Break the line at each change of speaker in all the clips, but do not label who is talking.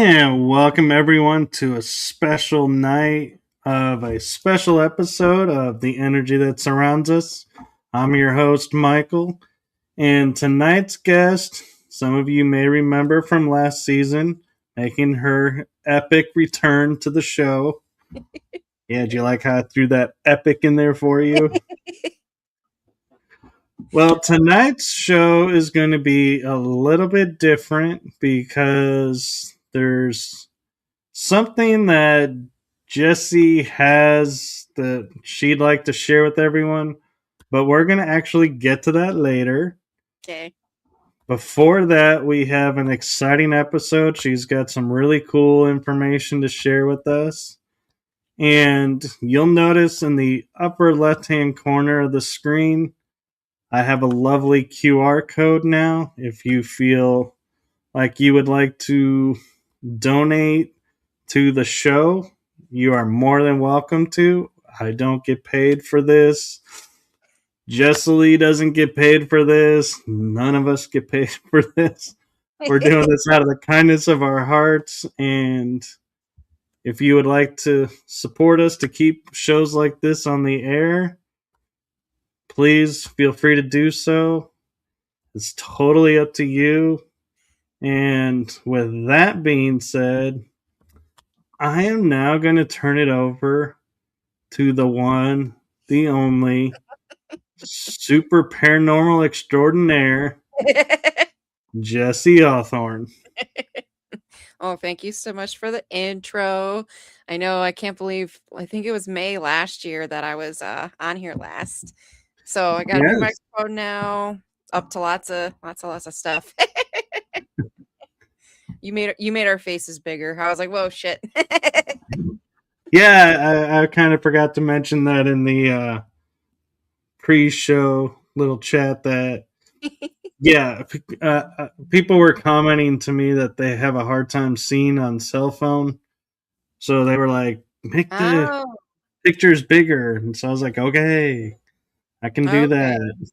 And welcome everyone to a special night of a special episode of The Energy That Surrounds Us. I'm your host, Michael, and tonight's guest, some of you may remember from last season, making her epic return to the show. Yeah, do you like how I threw that epic in there for you? Well, tonight's show is going to be a little bit different because there's something that Jessiy has that she'd like to share with everyone, but we're going to actually get to that later.
Okay.
Before that, we have an exciting episode. She's got some really cool information to share with us. And you'll notice in the upper left hand corner of the screen, I have a lovely QR code now. If you feel like you would like to donate to the show, you are more than welcome to. I don't get paid for this. Jessiy doesn't get paid for this. None of us get paid for this. We're doing this out of the kindness of our hearts. And if you would like to support us to keep shows like this on the air, please feel free to do so. It's totally up to you. And with that being said, I am now going to turn it over to the one, the only, super paranormal extraordinaire, Jessiy Hawthorne.
Oh, thank you so much for the intro. I know I can't believe I think it was May last year that I was on here last. So I got a new
Yes.
microphone now, up to lots of stuff. You made our faces bigger. I was like, whoa, shit.
Yeah, I kind of forgot to mention that in the pre-show little chat that yeah, people were commenting to me that they have a hard time seeing on cell phone, so they were like, "Make the
Oh,
pictures bigger." And so I was like, "Okay, I can do
okay.
that."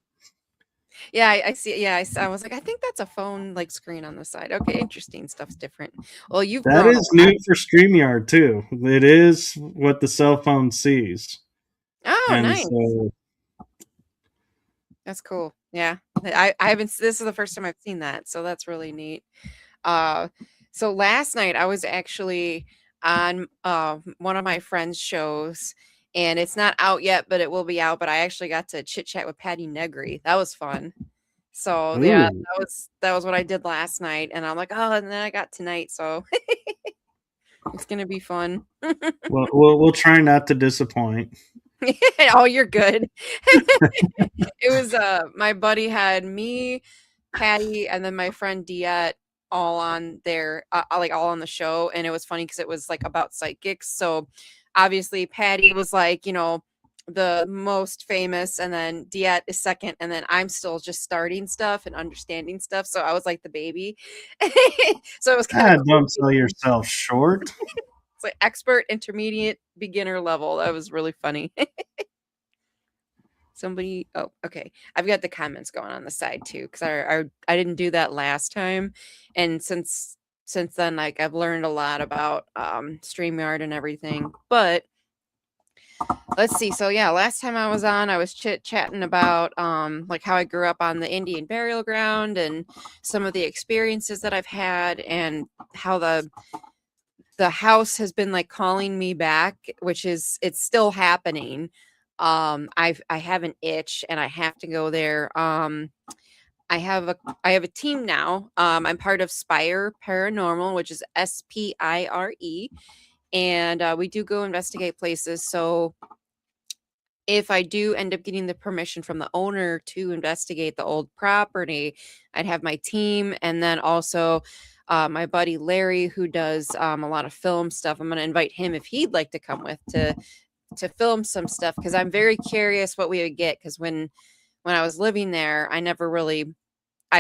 Yeah, I see. Yeah, I was like, I think that's a phone like screen on the side. Okay, interesting. Stuff's different. Well, you've
That
grown a
is
lot.
new for StreamYard too. It is what the cell phone sees,
Oh,
and
nice.
so
That's cool. Yeah. I haven't this is the first time I've seen that, so that's really neat. Uh so last night I was actually on one of my friends' shows and it's not out yet, but it will be out, but I actually got to chit chat with Patty Negri. That was fun. So yeah,
ooh,
that was what I did last night and I'm like, "Oh, and then I got tonight, so it's going to be fun."
we'll try not to disappoint.
Oh, you're good. It was my buddy had me, Patty, and then my friend Diet all on there, like all on the show, and it was funny because it was like about psychics. So obviously Patty was like, the most famous, and then Diet is second, and then I'm still just starting stuff and understanding stuff. So I was like the baby. So it was kind of
Ah,
cool.
don't sell yourself short.
It's like expert, intermediate, beginner level. That was really funny. Somebody oh, okay. I've got the comments going on the side too because I didn't do that last time, and since then, like, I've learned a lot about, StreamYard and everything, but let's see, so, yeah, last time I was on, I was chit-chatting about, like, how I grew up on the Indian burial ground and some of the experiences that I've had and how the house has been like calling me back, which is it's still happening. I have an itch and I have to go there. I have a team now. I'm part of Spire Paranormal, which is SPIRE, and we do go investigate places. So if I do end up getting the permission from the owner to investigate the old property, I'd have my team and then also my buddy Larry, who does a lot of film stuff. I'm going to invite him if he'd like to come with to film some stuff because I'm very curious what we would get. Because when I was living there, I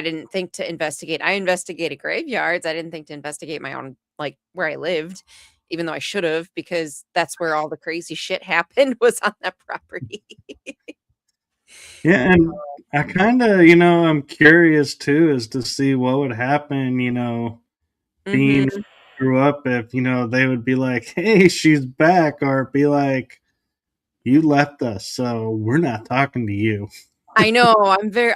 didn't think to investigate. I investigated graveyards. I didn't think to investigate my own, like, where I lived, even though I should have, because that's where all the crazy shit happened was on that property.
Yeah, and I kind of, I'm curious too, as to see what would happen, being
Mhm.
screw up if, they would be like, hey, she's back, or be like, you left us, so we're not talking to you.
I know,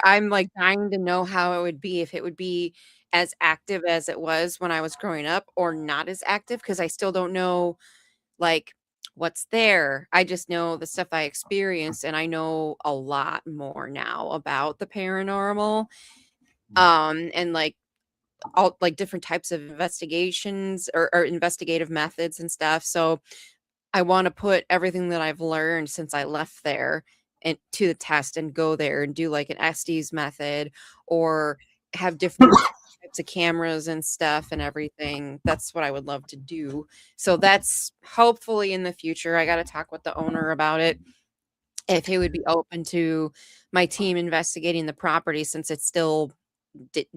I'm, like, dying to know how it would be, if it would be as active as it was when I was growing up or not as active, because I still don't know, like, what's there. I just know the stuff I experienced, and I know a lot more now about the paranormal, and, like, all like, different types of investigations or investigative methods and stuff, so I wanna put everything that I've learned since I left there and to the test and go there and do, like, an Estes method or have different types of cameras and stuff and everything. That's what I would love to do. So that's hopefully in the future. I gotta talk with the owner about it, if he would be open to my team investigating the property since it's still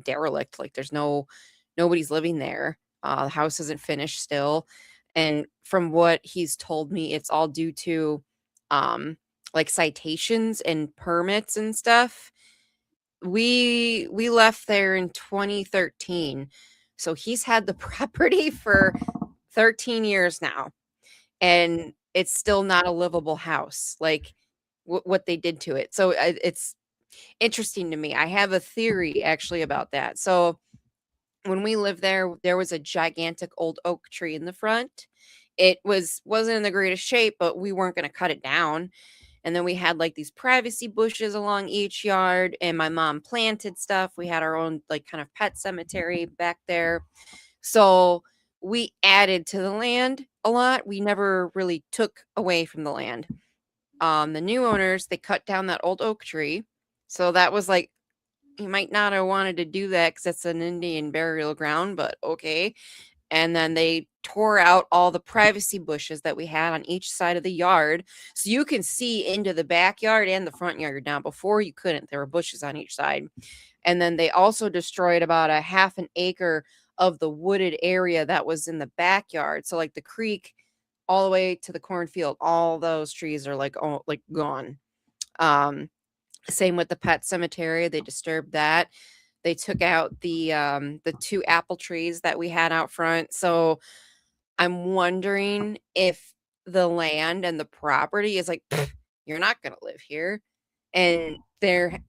derelict. Like there's nobody's living there. The house isn't finished still. And from what he's told me, it's all due to like citations and permits and stuff. We left there in 2013. So he's had the property for 13 years now and it's still not a livable house. Like what they did to it. So it's interesting to me. I have a theory actually about that. So when we lived there, there was a gigantic old oak tree in the front. It wasn't in the greatest shape, but we weren't going to cut it down. And then we had like these privacy bushes along each yard, and my mom planted stuff. We had our own like kind of pet cemetery back there. So we added to the land a lot. We never really took away from the land. The new owners, they cut down that old oak tree. So that was like, you might not have wanted to do that because it's an Indian burial ground, but okay. And then they tore out all the privacy bushes that we had on each side of the yard. So you can see into the backyard and the front yard now. Before you couldn't, there were bushes on each side. And then they also destroyed about a half an acre of the wooded area that was in the backyard. So like the creek all the way to the cornfield, all those trees are like gone. Same with the pet cemetery, they disturbed that. They took out the 2 apple trees that we had out front. So I'm wondering if the land and the property is like, "Pfft, you're not gonna live here." And they're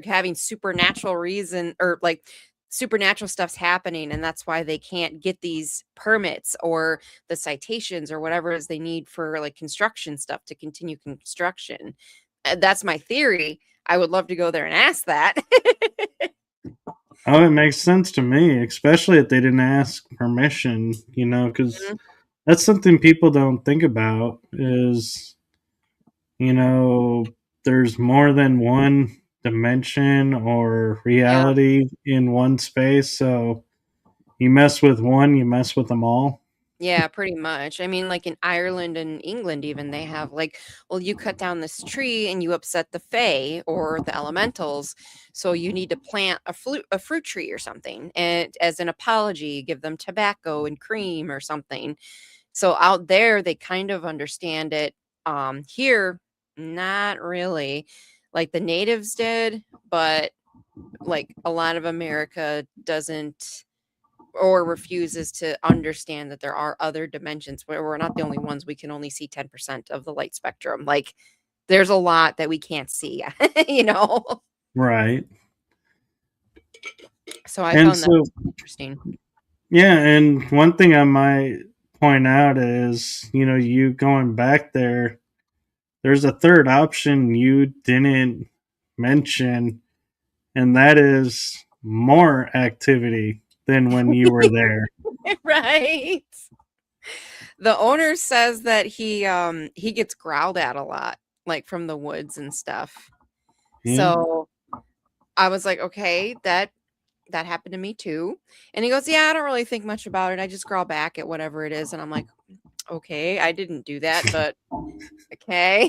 having supernatural reason or like supernatural stuff's happening, and that's why they can't get these permits or the citations or whatever it is they need for like construction stuff to continue construction. That's my theory. I would love to go there and ask that.
Oh, it makes sense to me, especially if they didn't ask permission, because
Mhm.
that's something people don't think about is, you know, there's more than one dimension or
Yeah.
reality in one space. So you mess with one, you mess with them all.
Yeah, pretty much. I mean, like in Ireland and England, even they have like, well, you cut down this tree and you upset the fae or the elementals, so you need to plant a fruit tree or something, and as an apology, give them tobacco and cream or something. So out there, they kind of understand it. Here, not really. Like the natives did, but like a lot of America doesn't or refuses to understand that there are other dimensions where we're not the only ones. We can only see 10% of the light spectrum. Like there's a lot that we can't see, you know?
Right.
So I
And
found that
so,
interesting.
yeah, and one thing I might point out is, you going back there, there's a third option you didn't mention, and that is more activity than when you were there.
Right. The owner says that he gets growled at a lot, like from the woods and stuff.
Yeah.
So I was like, okay, that happened to me too. And he goes, yeah, I don't really think much about it. I just growl back at whatever it is. And I'm like, okay, I didn't do that, but okay.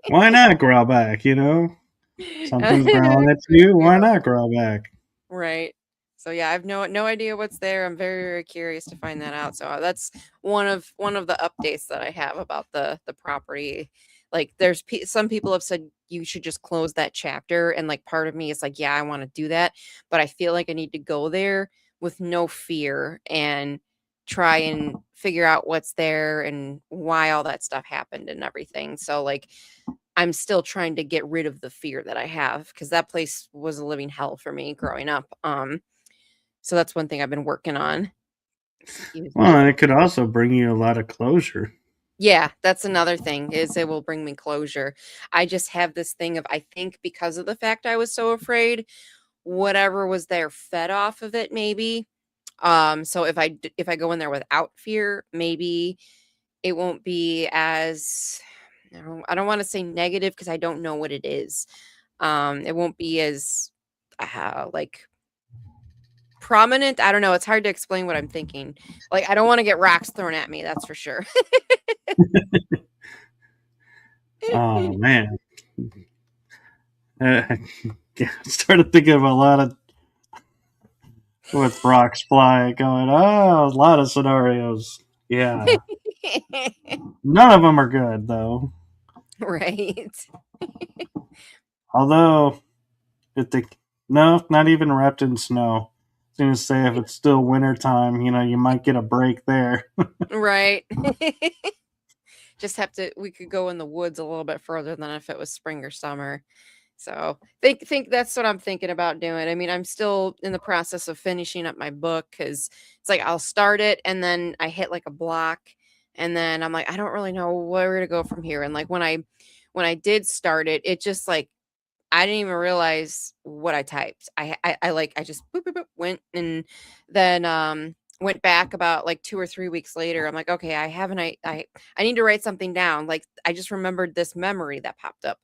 Why not growl back, Something's growling at you, why
Yeah,
not growl back?
right. So yeah, I have no idea what's there. I'm very, very curious to find that out. So that's one of the updates that I have about the property. Like there's some people have said you should just close that chapter, and like part of me is like, yeah, I want to do that, but I feel like I need to go there with no fear and try and figure out what's there and why all that stuff happened and everything. So like I'm still trying to get rid of the fear that I have because that place was a living hell for me growing up. So that's one thing I've been working on. Excuse
Well,
me.
and it could also bring you a lot of closure.
Yeah, that's another thing is it will bring me closure. I just have this thing of I think because of the fact I was so afraid, whatever was there fed off of it maybe. So if I go in there without fear, maybe it won't be as I don't want to say negative because I don't know what it is. It won't be as like prominent. I don't know. It's hard to explain what I'm thinking. Like I don't want to get rocks thrown at me. That's for sure.
Oh man, I started thinking of a lot of with rocks flying, going, oh, a lot of scenarios. Yeah, none of them are good though.
Right.
Although, if they no, not even wrapped in snow. I was gonna say if it's still winter time, you might get a break there.
Right. Just have to we could go in the woods a little bit further than if it was spring or summer. So, think that's what I'm thinking about doing. I mean, I'm still in the process of finishing up my book cuz it's like I'll start it and then I hit like a block and then I'm like I don't really know where to go from here and like when I did start it, it just like I didn't even realize what I typed. I just boop, boop, boop, went and then went back about like 2 or 3 weeks later. I'm like, okay, I haven't I need to write something down. Like I just remembered this memory that popped up.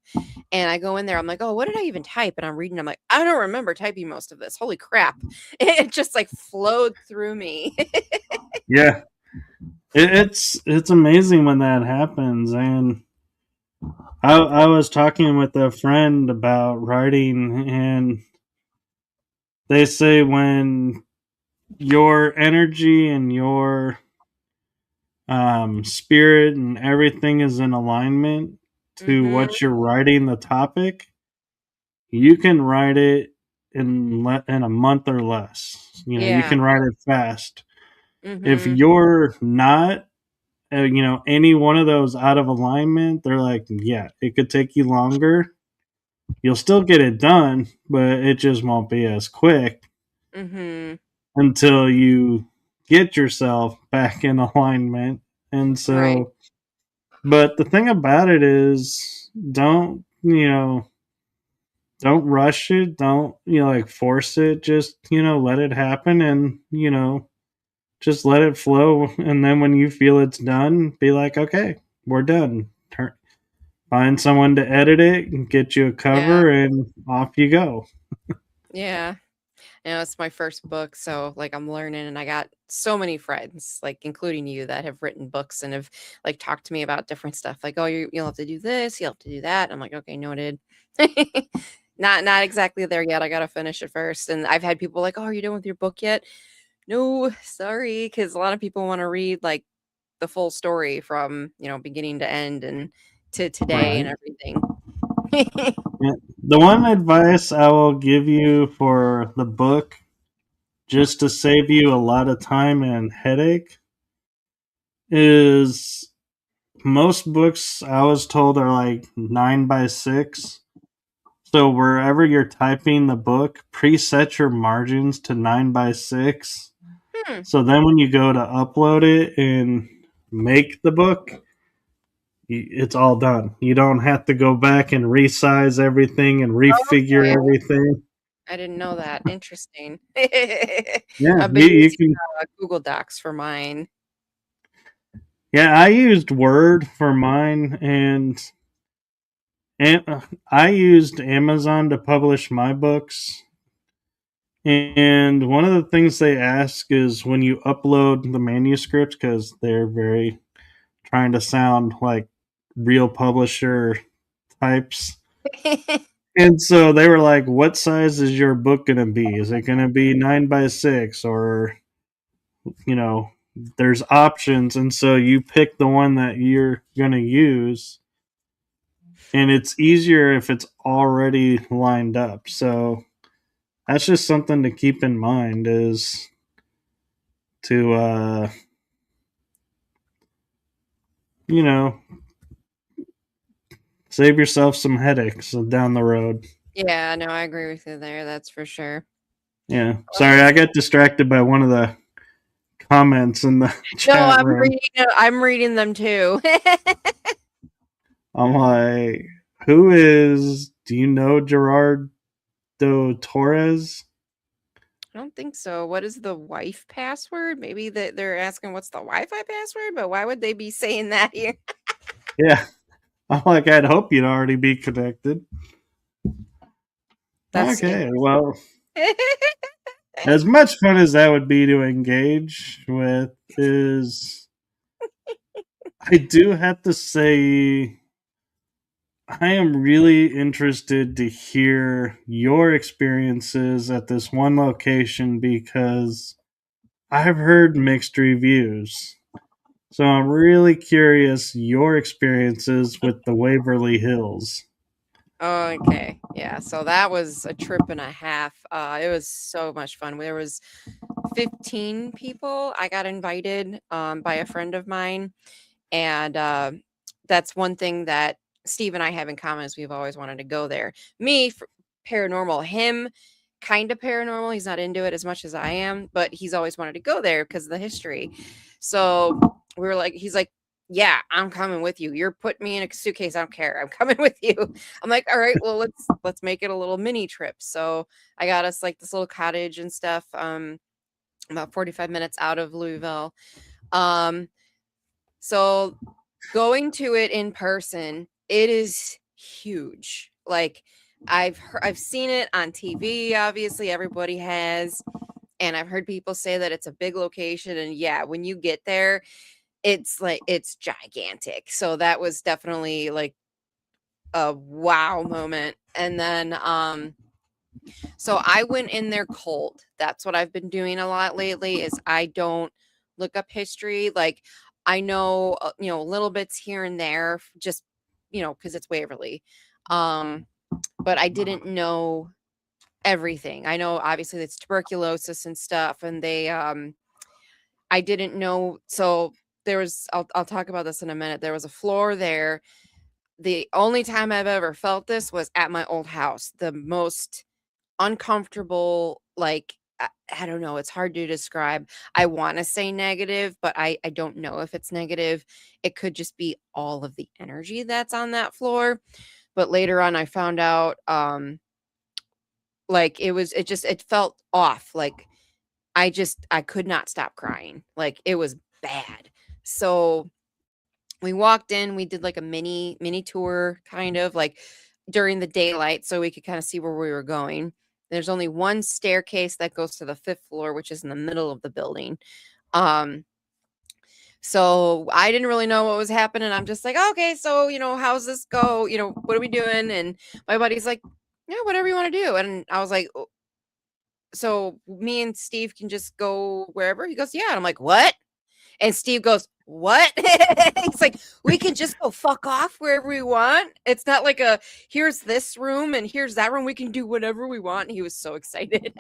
And I go in there, I'm like, oh, what did I even type? And I'm reading, I'm like, I don't remember typing most of this. Holy crap. It just like flowed through me.
Yeah, it's amazing when that happens, and I was talking with a friend about writing, and they say when your energy and your spirit and everything is in alignment to
Mhm.
what you're writing, the topic, you can write it in a month or less. You
Yeah.
can write it fast. If
Mhm.
you're not, any one of those out of alignment, they're like, yeah, it could take you longer. You'll still get it done, but it just won't be as quick
Mhm.
until you get yourself back in alignment. And
Right.
so, but the thing about it is, don't rush it. Don't, like force it. Just, let it happen and, just let it flow. And then when you feel it's done, be like, okay, we're done. Find someone to edit it and get you a
Yeah.
cover and off you go.
Yeah. It's my first book, so like I'm learning and I got so many friends, like including you that have written books and have like talked to me about different stuff. Like, oh, you'll have to do this, you'll have to do that. I'm like, okay, noted. Not exactly there yet. I gotta finish it first. And I've had people like, oh, are you done with your book yet? No, sorry, because a lot of people want to read like the full story from beginning to end and to today and
Right.
everything.
Yeah. The one advice I will give you for the book, just to save you a lot of time and headache, is most books I was told are like 9 by 6. So wherever you're typing the book, preset your margins to 9 by 6.
Hmm.
So then when you go to upload it and make the book, it's all done. You don't have to go back and resize everything and refigure
Okay.
everything.
I didn't know that. Interesting.
Yeah,
I've been
you
using,
can.
Google Docs for mine.
Yeah, I used Word for mine, and I used Amazon to publish my books. And one of the things they ask is when you upload the manuscript, because they're very trying to sound like real publisher types. And so they were like, "What size is your book going to be? Is it going to be 9 by 6, or you know?" There's options, and so you pick the one that you're going to use, and it's easier if it's already lined up. So that's just something to keep in mind. Is to, you know, save yourself some headaches down the road.
Yeah, no, I agree with you there. That's for sure.
Yeah. Sorry, I got distracted by one of the comments in the
No,
chat room.
I'm reading them too.
I'm like, who is, do you know Gerardo Torres?
I don't think so. What is the wife password? Maybe they're asking what's the Wi-Fi password, but why would they be saying that here?
Yeah. I'm like, I'd hope you'd already be connected.
That's
Okay, well, as much fun as that would be to engage with, is I do have to say I am really interested to hear your experiences at this one location because I've heard mixed reviews. So I'm really curious your experiences with the Waverly Hills.
Okay. Yeah. So that was a trip and a half. It was so much fun. There was 15 people. I got invited by a friend of mine. And that's one thing that Steve and I have in common is we've always wanted to go there. Me, paranormal, him, kind of paranormal. He's not into it as much as I am, but he's always wanted to go there because of the history. So we were like, he's like, yeah, I'm coming with you. You're putting me in a suitcase. I don't care. I'm coming with you. I'm like, all right, well, let's make it a little mini trip. So I got us like this little cottage and stuff. About 45 minutes out of Louisville. Um, so going to it in person, it is huge. Like I've seen it on TV, obviously everybody has, and I've heard people say that it's a big location, and yeah, when you get there, it's like it's gigantic. So that was definitely like a wow moment. And then so I went in there cold. That's what I've been doing a lot lately is I don't look up history. Like I know, little bits here and there just, cuz it's Waverly. Um but I didn't know everything. I know obviously it's tuberculosis and stuff and they I didn't know so there was I'll talk about this in a minute. There was a floor there. The only time I've ever felt this was at my old house. The most uncomfortable, like, I don't know, it's hard to describe. I wanna say negative, but I don't know if it's negative. It could just be all of the energy that's on that floor, but later on, I found out, like, it felt off, like, I could not stop crying, like, it was bad. So, we walked in, we did, like, a mini tour, kind of, like, during the daylight so we could kinda see where we were going. There's only one staircase that goes to the 5th floor, which is in the middle of the building. Um, so I didn't really know what was happening. I'm just like, "Okay, so, how's this go? What are we doing?" And my buddy's like, "Yeah, whatever you wanna do." And I was like, "Oh, so me and Steve can just go wherever?" He goes, "Yeah." And I'm like, "What?" And Steve goes, "What?" He's like, "We can just go fuck off wherever we want. It's not like here's this room and here's that room. We can do whatever we want." And he was so excited.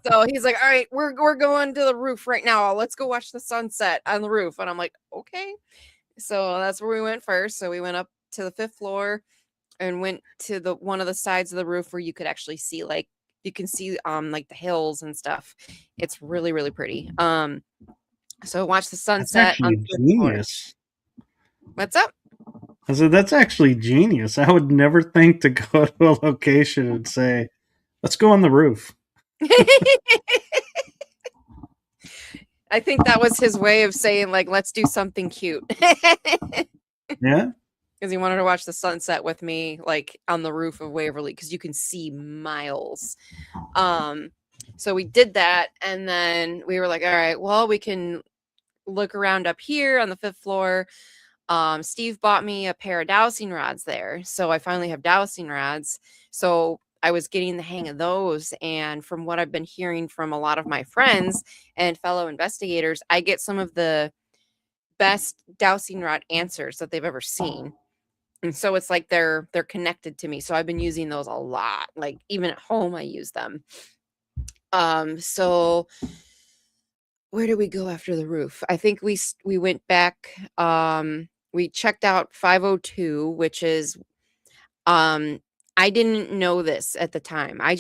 So he's like, "All right, we're going to the roof right now. Let's go watch the sunset on the roof." And I'm like, "Okay." So that's where we went first. So we went up to the 5th floor and went to the one of the sides of the roof where you could actually see like you can see like the hills and stuff. It's really, really pretty. So watch the
That's
sunset on
actually
the 5th floor.
genius.
What's up?
I said, that's actually genius. I would never think to go to a location and say, let's go on the roof.
I think that was his way of saying like, let's do something cute.
Yeah?
Because he wanted to watch the sunset with me, like on the roof of Waverly, because you can see miles. So we did that, and then we were like, all right, well, we can look around up here on the 5th floor. Steve bought me a pair of dowsing rods there. So I finally have dowsing rods. So I was getting the hang of those. And from what I've been hearing from a lot of my friends and fellow investigators, I get some of the best dowsing rod answers that they've ever seen. And so it's like they're connected to me. So I've been using those a lot. Like even at home I use them. So where did we go after the roof? I think we went back. We checked out 502, which is um I didn't know this at the time. I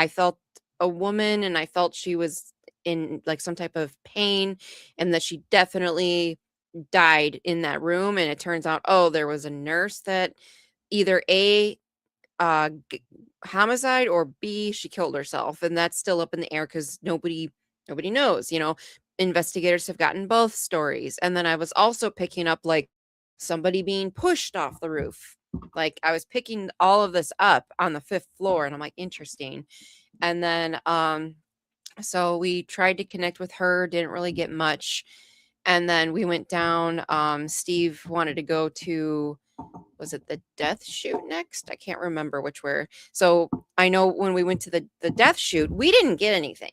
felt a woman, and I felt she was in like some type of pain, and that she definitely died in that room. And it turns out, oh, there was a nurse that either A, homicide, or B, she killed herself. And that's still up in the air because nobody knows, investigators have gotten both stories. And then I was also picking up like somebody being pushed off the roof. Like I was picking all of this up on the fifth floor, and I'm like, interesting. And then so we tried to connect with her, didn't really get much. And then we went down. Steve wanted to go to, was it the death shoot next? I can't remember which were. So I know when we went to the death shoot, we didn't get anything.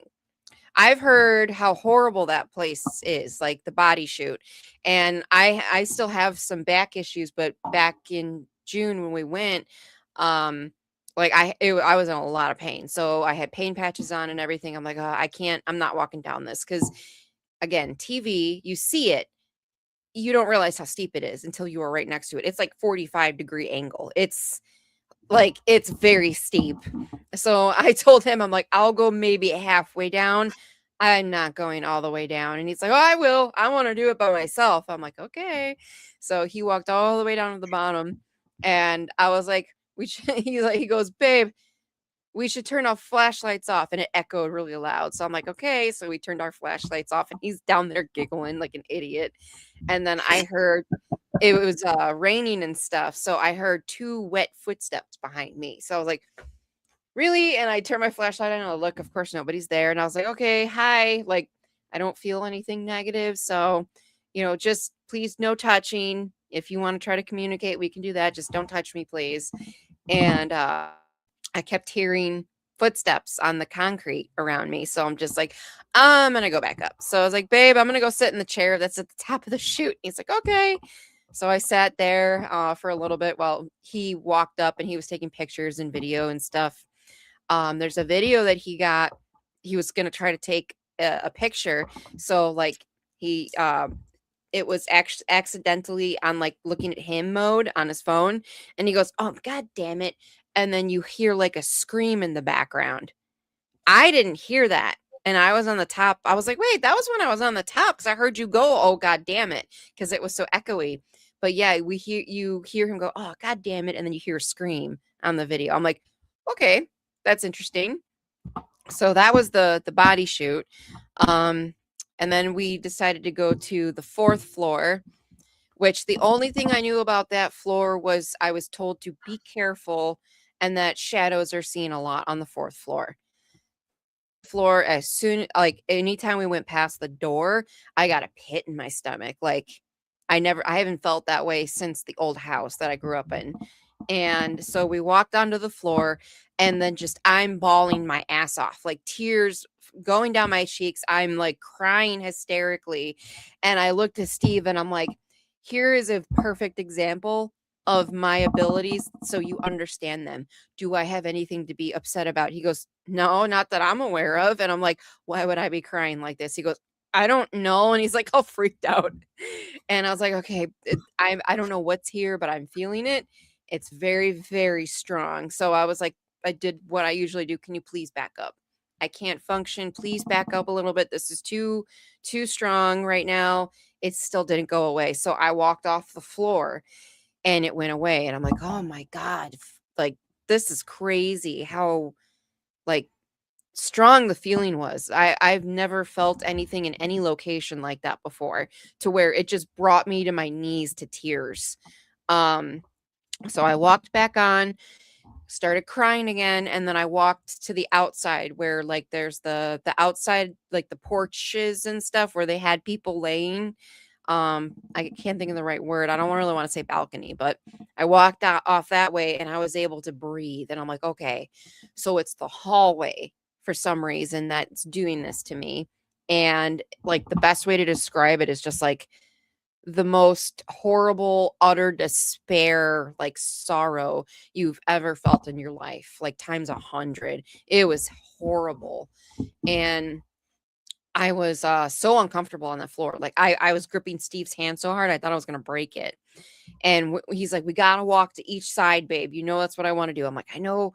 I've heard how horrible that place is, like the body shoot. And I still have some back issues, but back in June when we went, like I was in a lot of pain. So I had pain patches on and everything. I'm like, oh, I'm not walking down this, because again, TV, you see it, you don't realize how steep it is until you are right next to it. It's like 45-degree angle. It's very steep. So I told him, I'm like, I'll go maybe halfway down. I'm not going all the way down. And he's like, oh, I will. I want to do it by myself. I'm like, okay. So he walked all the way down to the bottom, and I was like, he goes, babe, we should turn our flashlights off. And it echoed really loud. So I'm like, okay. So we turned our flashlights off, and he's down there giggling like an idiot. And then I heard it was raining and stuff. So I heard two wet footsteps behind me. So I was like, really? And I turned my flashlight on and I look, of course, nobody's there. And I was like, okay, hi. Like, I don't feel anything negative. So, just please no touching. If you want to try to communicate, we can do that. Just don't touch me, please. And I kept hearing footsteps on the concrete around me. So I'm just like, I'm going to go back up. So I was like, babe, I'm going to go sit in the chair that's at the top of the chute. He's like, okay. So I sat there for a little bit while he walked up, and he was taking pictures and video and stuff. There's a video that he was going to try to take a picture. So like he, it was accidentally on like looking at him mode on his phone. And he goes, oh, God damn it. And then you hear like a scream in the background. I didn't hear that. And I was on the top. I was like, wait, that was when I was on the top, because I heard you go, oh, God damn it, because it was so echoey. But yeah, you hear him go, oh, God damn it. And then you hear a scream on the video. I'm like, okay, that's interesting. So that was the body shoot. And then we decided to go to the fourth floor, which the only thing I knew about that floor was I was told to be careful and that shadows are seen a lot on the fourth floor. As soon like anytime we went past the door, I got a pit in my stomach. Like I haven't felt that way since the old house that I grew up in. And so we walked onto the floor, and then just I'm bawling my ass off, like tears going down my cheeks. I'm like crying hysterically. And I looked at Steve, and I'm like, here is a perfect example of my abilities, so you understand them. Do I have anything to be upset about? He goes, no, not that I'm aware of. And I'm like, why would I be crying like this? He goes, I don't know. And he's like all freaked out. And I was like, okay, I don't know what's here, but I'm feeling it. It's very, very strong. So I was like, I did what I usually do. Can you please back up? I can't function. Please back up a little bit. This is too strong right now. It still didn't go away. So I walked off the floor, and it went away. And I'm like, oh my God, like this is crazy how like strong the feeling was. I've never felt anything in any location like that before, to where it just brought me to my knees to tears. So I walked back on, started crying again, and then I walked to the outside where like there's the outside, like the porches and stuff where they had people laying. I can't think of the right word. I don't really want to say balcony, but I walked out off that way, and I was able to breathe. And I'm like, okay, so it's the hallway for some reason that's doing this to me. And like the best way to describe it is just like the most horrible, utter despair, like sorrow you've ever felt in your life, like times 100. It was horrible. And I was so uncomfortable on the floor. Like I was gripping Steve's hand so hard I thought I was gonna break it. And he's like, "We gotta walk to each side, babe. You know that's what I want to do." I'm like, I know.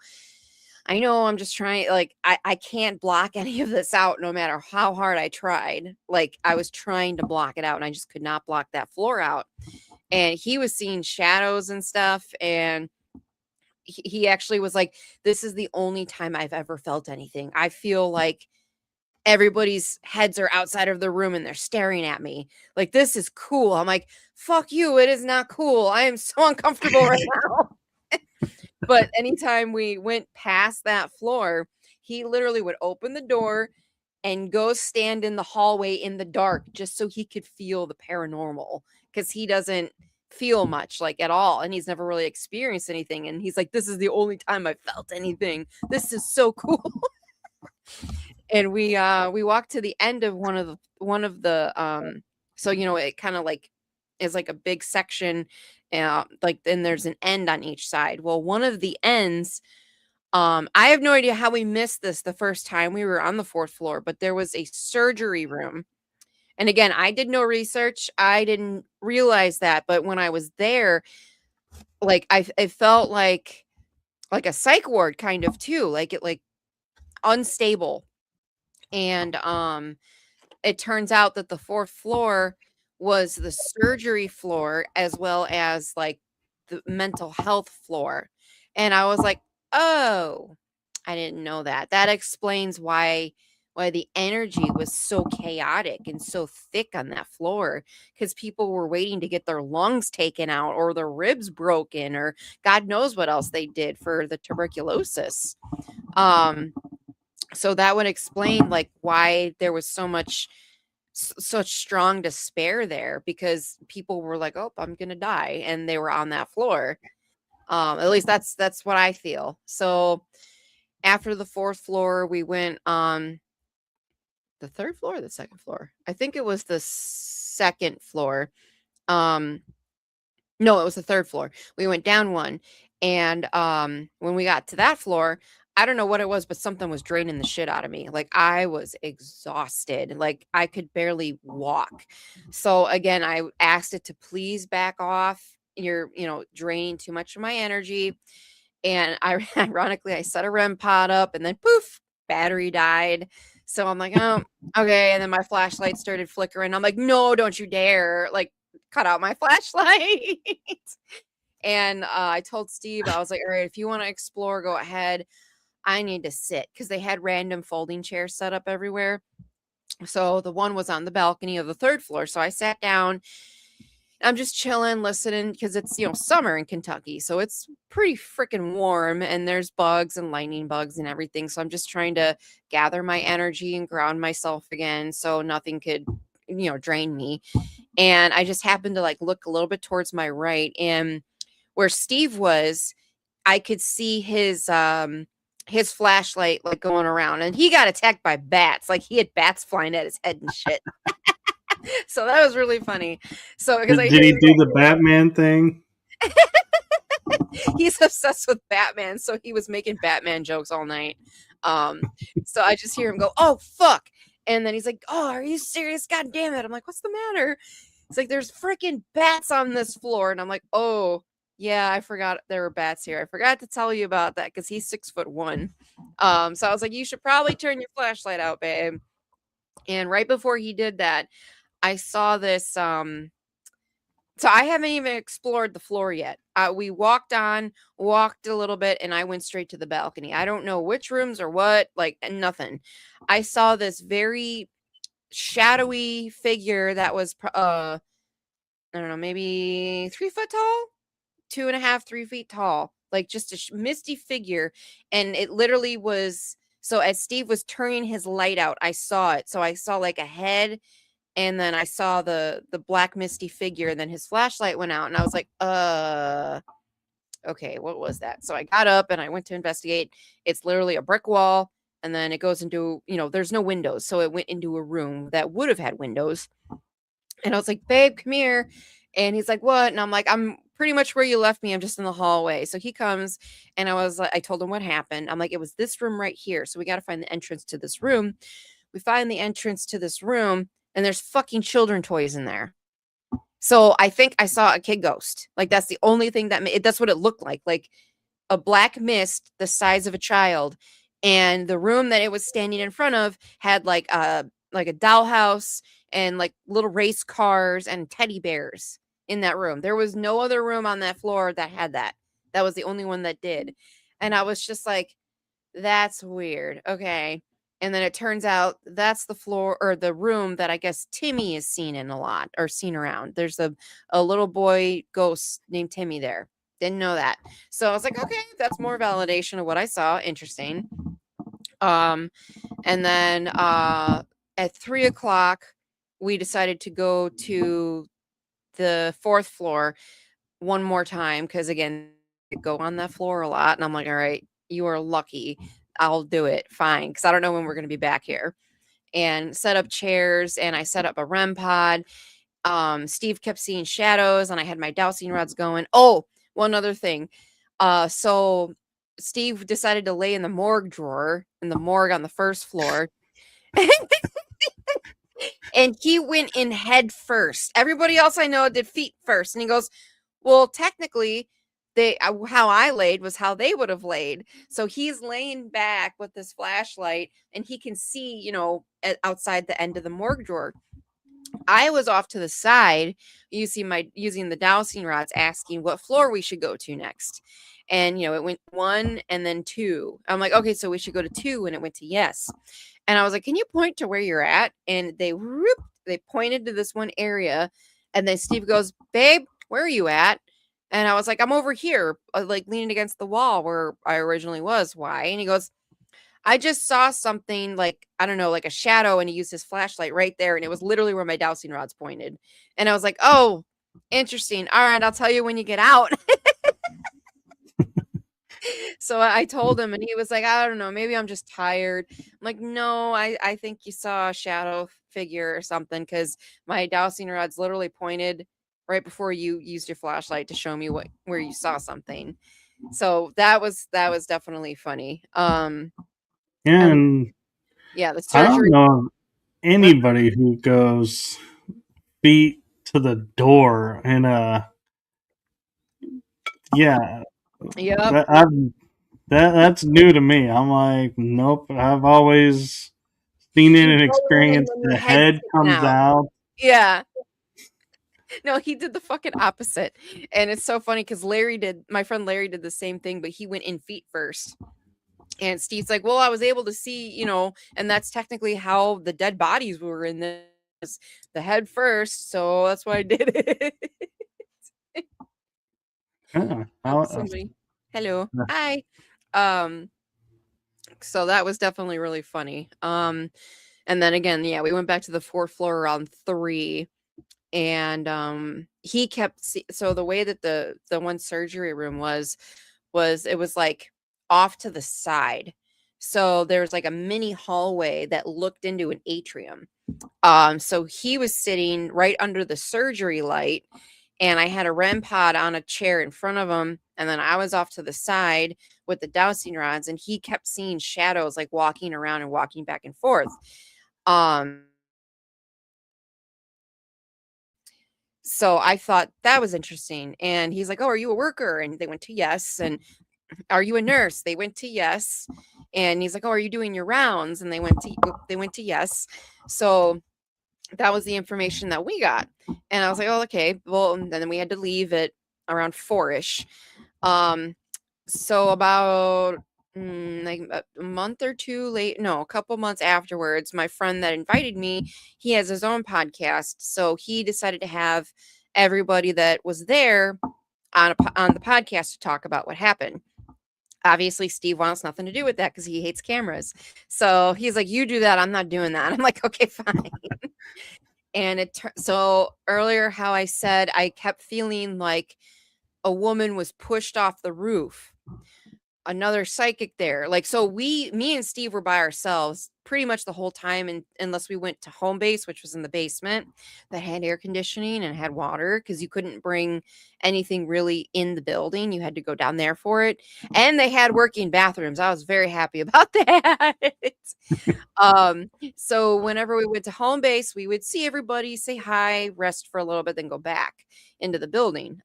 I'm just trying. Like I can't block any of this out, no matter how hard I tried. Like I was trying to block it out, and I just could not block that floor out. And he was seeing shadows and stuff, and he actually was like, "This is the only time I've ever felt anything. I feel like everybody's heads are outside of the room and they're staring at me. Like, this is cool." I'm like, "Fuck you. It is not cool. I am so uncomfortable right now." But anytime we went past that floor, he literally would open the door and go stand in the hallway in the dark just so he could feel the paranormal, because he doesn't feel much like at all, and he's never really experienced anything, and he's like, "This is the only time I felt anything. This is so cool." And we walked to the end of one of the so it kind of like is like a big section, like then there's an end on each side. Well, one of the ends, I have no idea how we missed this the first time we were on the fourth floor, but there was a surgery room. And again, I did no research. I didn't realize that, but when I was there, like I felt like a psych ward kind of too, like it like unstable. And it turns out that the fourth floor was the surgery floor as well as like the mental health floor. And I was like, "Oh, I didn't know that. That explains why the energy was so chaotic and so thick on that floor, because people were waiting to get their lungs taken out or their ribs broken or God knows what else they did for the tuberculosis." Um so that would explain like why there was such strong despair there, because people were like, "Oh, I'm gonna die," and they were on that floor. At least that's what I feel. So after the fourth floor, we went on the third floor or the second floor. I think it was the second floor. Um, no, it was the third floor. We went down one, and when we got to that floor, I don't know what it was, but something was draining the shit out of me. Like I was exhausted. Like I could barely walk. So again, I asked it to please back off. You're, draining too much of my energy. And I ironically I set a REM pod up and then poof, battery died. So I'm like, "Oh, okay." And then my flashlight started flickering. I'm like, "No, don't you dare." Like cut out my flashlight. And I told Steve, I was like, "All right, if you want to explore, go ahead. I need to sit," because they had random folding chairs set up everywhere. So the one was on the balcony of the third floor. So I sat down. I'm just chilling, listening, because it's, summer in Kentucky. So it's pretty freaking warm and there's bugs and lightning bugs and everything. So I'm just trying to gather my energy and ground myself again so nothing could, drain me. And I just happened to like look a little bit towards my right, and where Steve was, I could see his flashlight like going around, and he got attacked by bats. Like he had bats flying at his head and shit. So that was really funny. So because
Did he do the Batman thing?
He's obsessed with Batman, so he was making Batman jokes all night. So I just hear him go, "Oh fuck," and then he's like, "Oh, are you serious? God damn it!" I'm like, "What's the matter?" It's like, "There's freaking bats on this floor," and I'm like, "Oh yeah, I forgot there were bats here. I forgot to tell you about that because he's 6'1". So I was like, "You should probably turn your flashlight out, babe." And right before he did that, I saw this. So I haven't even explored the floor yet. We walked a little bit, and I went straight to the balcony. I don't know which rooms or what, like nothing. I saw this very shadowy figure that was, I don't know, maybe 3 foot tall, 2.5, 3 feet tall, like just a misty figure. And it literally was, so as Steve was turning his light out, I saw it. So I saw like a head, and then I saw the black misty figure, and then his flashlight went out, and I was like, okay, what was that?" So I got up and I went to investigate. It's literally a brick wall, and then it goes into, there's no windows. So it went into a room that would have had windows. And I was like, "Babe, come here." And he's like, "What?" And I'm like, "I'm pretty much where you left me. I'm just in the hallway." So he comes, and I was like, I told him what happened. I'm like, "It was this room right here. So we got to find the entrance to this room." we find the entrance to this room, and there's fucking children toys in there. So I think I saw a kid ghost. Like, that's the only thing that's what it looked like a black mist the size of a child. And the room that it was standing in front of had like a dollhouse and like little race cars and teddy bears in that room. There was no other room on that floor that had that. That was the only one that did. And I was just like, that's weird. Okay. And then it turns out that's the floor or the room that I guess Timmy is seen in a lot or seen around. There's a little boy ghost named Timmy there. Didn't know that. So I was like, okay, that's more validation of what I saw. Interesting. And then at 3:00, we decided to go to the 4th floor one more time because again, I go on that floor a lot, and I'm like, all right, you are lucky. I'll do it. Fine, because I don't know when we're going to be back here. And set up chairs, and I set up a REM pod. Steve kept seeing shadows, and I had my dowsing rods going. Oh, one other thing. So Steve decided to lay in the morgue drawer in the morgue on the 1st floor. And he went in head first. Everybody else I know did feet first. And he goes, well, technically, how I laid was how they would have laid. So he's laying back with this flashlight, and he can see, outside the end of the morgue drawer. I was off to the side using the dowsing rods, asking what floor we should go to next. And it went 1 and then 2. I'm like, okay, so we should go to 2, and it went to yes. And I was like, can you point to where you're at? And they pointed to this one area. And then Steve goes, babe, where are you at? And I was like, I'm over here, like leaning against the wall where I originally was. Why? And he goes, I just saw something like, I don't know, like a shadow, and he used his flashlight right there. And it was literally where my dowsing rods pointed. And I was like, oh, interesting. All right, I'll tell you when you get out. So I told him, and he was like, I don't know, maybe I'm just tired. I'm like, no, I think you saw a shadow figure or something, because my dowsing rods literally pointed right before you used your flashlight to show me where you saw something. So that was definitely funny.
And
yeah, the
I don't
surgery.
know anybody who goes feet to the door and yeah,
Yep.
that's new to me. I'm like, nope. I've always seen it
You
and
go in and
experienced
then
the
your head's
head
sticking
comes
out.
out.
Yeah. No, he did the fucking opposite. And it's so funny because my friend Larry did the same thing, but he went in feet first. And Steve's like, well, I was able to see, and that's technically how the dead bodies were in this, the head first. So that's why I did it.
Yeah,
Somebody. Hello. Hi. So that was definitely really funny. And then again, yeah, we went back to the 4th floor around 3. And he kept so the way that the one surgery room was it was like off to the side. So there was like a mini hallway that looked into an atrium. So he was sitting right under the surgery light, and I had a REM pod on a chair in front of him, and then I was off to the side with the dowsing rods, and he kept seeing shadows like walking around and walking back and forth. So I thought that was interesting. And he's like, oh, are you a worker? And they went to yes. And are you a nurse? They went to yes. And he's like, oh, are you doing your rounds? And they went to yes. So that was the information that we got. And I was like, oh, okay. Well, and then we had to leave at around 4-ish. So about like a month or two late, no, a couple months afterwards, my friend that invited me, he has his own podcast. So he decided to have everybody that was there on the podcast to talk about what happened. Obviously, Steve wants nothing to do with that because he hates cameras. So he's like, you do that. I'm not doing that. I'm like, okay, fine. And so earlier, how I said I kept feeling like a woman was pushed off the roof. another psychic there. Like, so me and Steve were by ourselves pretty much the whole time, and unless we went to home base, which was in the basement that had air conditioning and had water, because you couldn't bring anything really in the building. You had to go down there for it. And they had working bathrooms. I was very happy about that. So whenever we went to home base, we would see everybody, say hi, rest for a little bit, then go back into the building.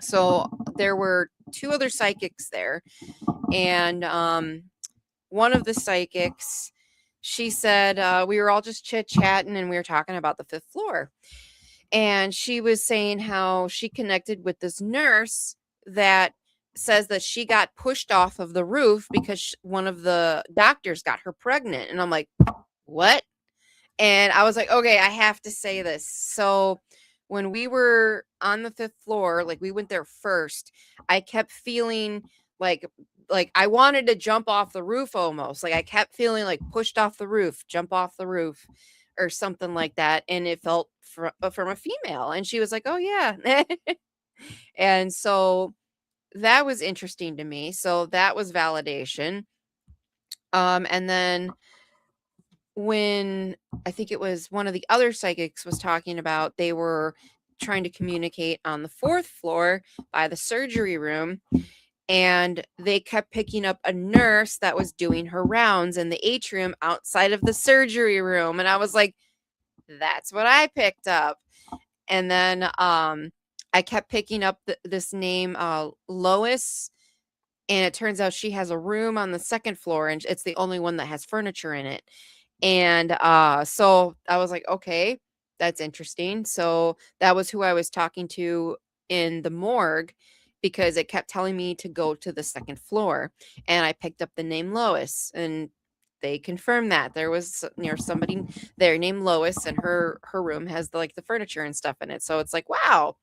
So there were two other psychics there, and one of the psychics, she said, we were all just chit-chatting, and we were talking about the 5th floor. And she was saying how she connected with this nurse that says that she got pushed off of the roof because one of the doctors got her pregnant. And I'm like, what? And I was like, okay, I have to say this. So when we were on the 5th floor, like we went there first, I kept feeling like I wanted to jump off the roof almost. Like I kept feeling like pushed off the roof, jump off the roof or something like that. And it felt from a female. And she was like, oh, yeah. And so that was interesting to me. So that was validation. And then when I think it was one of the other psychics was talking about, they were trying to communicate on the 4th floor by the surgery room, and they kept picking up a nurse that was doing her rounds in the atrium outside of the surgery room. And I was like, that's what I picked up. And then I kept picking up this name, Lois. And it turns out she has a room on the 2nd floor, and it's the only one that has furniture in it. And so I was like, okay, that's interesting. So that was who I was talking to in the morgue, because it kept telling me to go to the 2nd floor. And I picked up the name Lois, and they confirmed that there was somebody there named Lois, and her room has the furniture and stuff in it. So it's like, wow,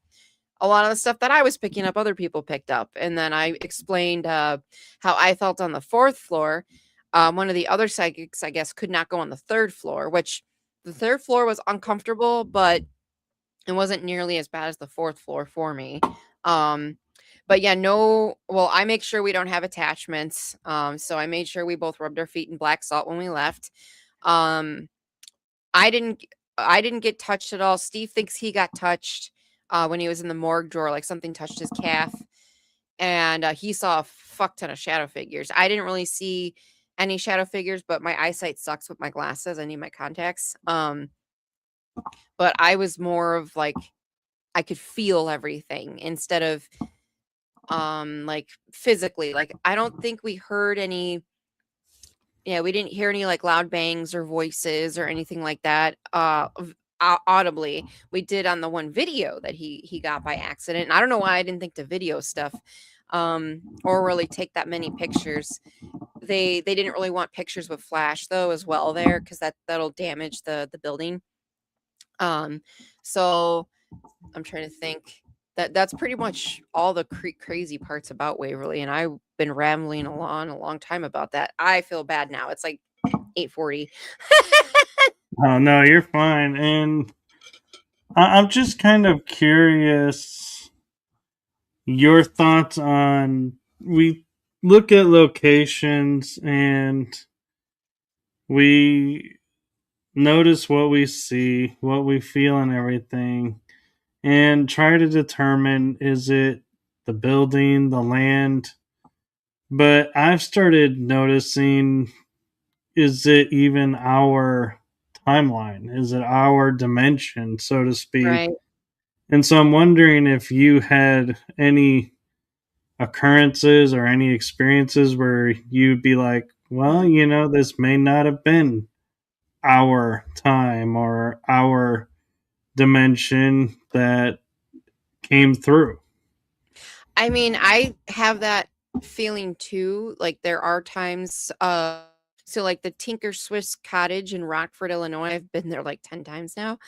a lot of the stuff that I was picking up, other people picked up. And then I explained how I felt on the 4th floor. One of the other psychics, I guess, could not go on the 3rd floor, which the 3rd floor was uncomfortable, but it wasn't nearly as bad as the 4th floor for me. But yeah, I make sure we don't have attachments. So I made sure we both rubbed our feet in black salt when we left. I didn't get touched at all. Steve thinks he got touched when he was in the morgue drawer, like something touched his calf, and he saw a fuck ton of shadow figures. I didn't really see any shadow figures, but my eyesight sucks with my glasses. I need my contacts. But I was more of like, I could feel everything instead of like physically. Like I don't think we heard any. Yeah, we didn't hear any like loud bangs or voices or anything like that. Audibly, we did on the one video that he got by accident. And I don't know why I didn't think to video stuff, or really take that many pictures. They didn't really want pictures with flash though as well there, because that'll damage the building. So I'm trying to think. That's pretty much all the crazy parts about Waverly, and I've been rambling on a long time about that. I feel bad now. It's like 8:40.
Oh no, you're fine. And I'm just kind of curious your thoughts on, we look at locations and we notice what we see, what we feel, and everything, and try to determine, is it the building, the land? But I've started noticing, is it even our timeline? Is it our dimension, so to speak?
Right.
And so I'm wondering if you had any occurrences or any experiences where you'd be like, well, this may not have been our time or our dimension that came through.
I mean, I have that feeling too. Like there are times, so like the Tinker Swiss Cottage in Rockford, Illinois, I've been there like 10 times now.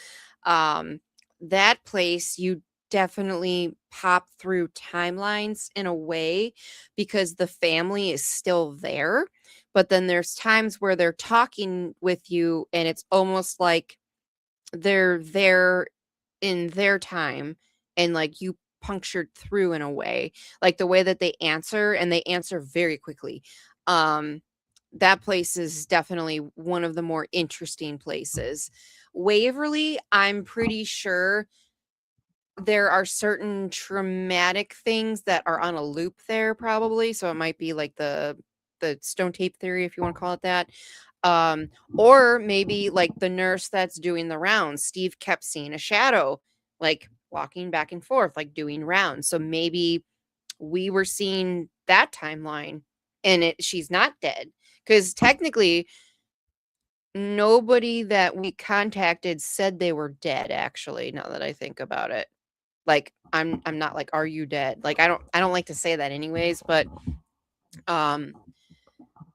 That place, you definitely pop through timelines in a way, because the family is still there. But then there's times where they're talking with you, and it's almost like they're there in their time, and like you punctured through in a way, like the way that they answer, and they answer very quickly. That place is definitely one of the more interesting places. Waverly, I'm pretty sure there are certain traumatic things that are on a loop there probably, so it might be like the stone tape theory, if you want to call it that. Or maybe like the nurse that's doing the rounds. Steve kept seeing a shadow, like walking back and forth, like doing rounds. So maybe we were seeing that timeline, and she's not dead, because technically nobody that we contacted said they were dead, actually, now that I think about it. Like, I'm not like, "Are you dead?" Like, I don't like to say that anyways, but, um,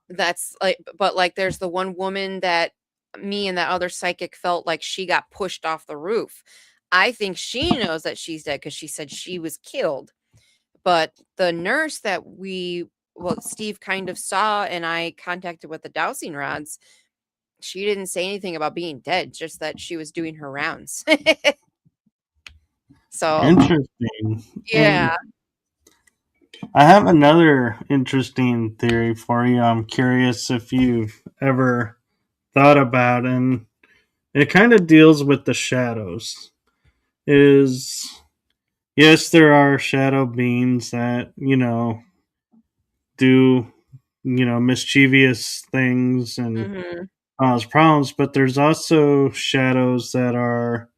that's like, but, like, there's the one woman that me and that other psychic felt like she got pushed off the roof. I think she knows that she's dead because she said she was killed, but the nurse that Steve kind of saw and I contacted with the dowsing rods, she didn't say anything about being dead, just that she was doing her rounds. So,
Interesting. And
yeah.
I have another interesting theory for you. I'm curious if you've ever thought about, and it kind of deals with the shadows. Is yes, there are shadow beings that, do, mischievous things and
Mhm.
cause problems, but there's also shadows that are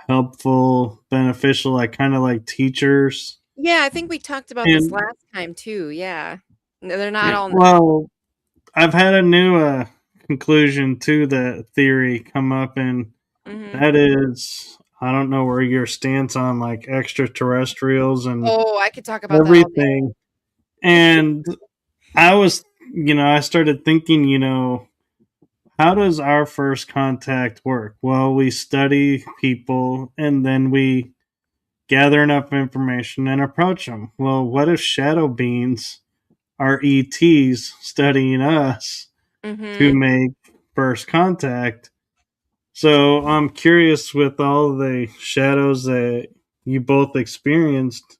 helpful, beneficial, like kind of like teachers.
Yeah, I think we talked about this
And
last time too, yeah. No, they're not all
well, I've had a new conclusion to the theory come up, and
Mhm.
that is, I don't know where your stance on like extraterrestrials and
Oh, I could talk about that all day.
everything. And I was, I started thinking, how does our first contact work? Well, we study people and then we gather enough information and approach them. Well, what if shadow beings are ETs studying us to
Mhm.
make first contact? So I'm curious, with all the shadows that you both experienced,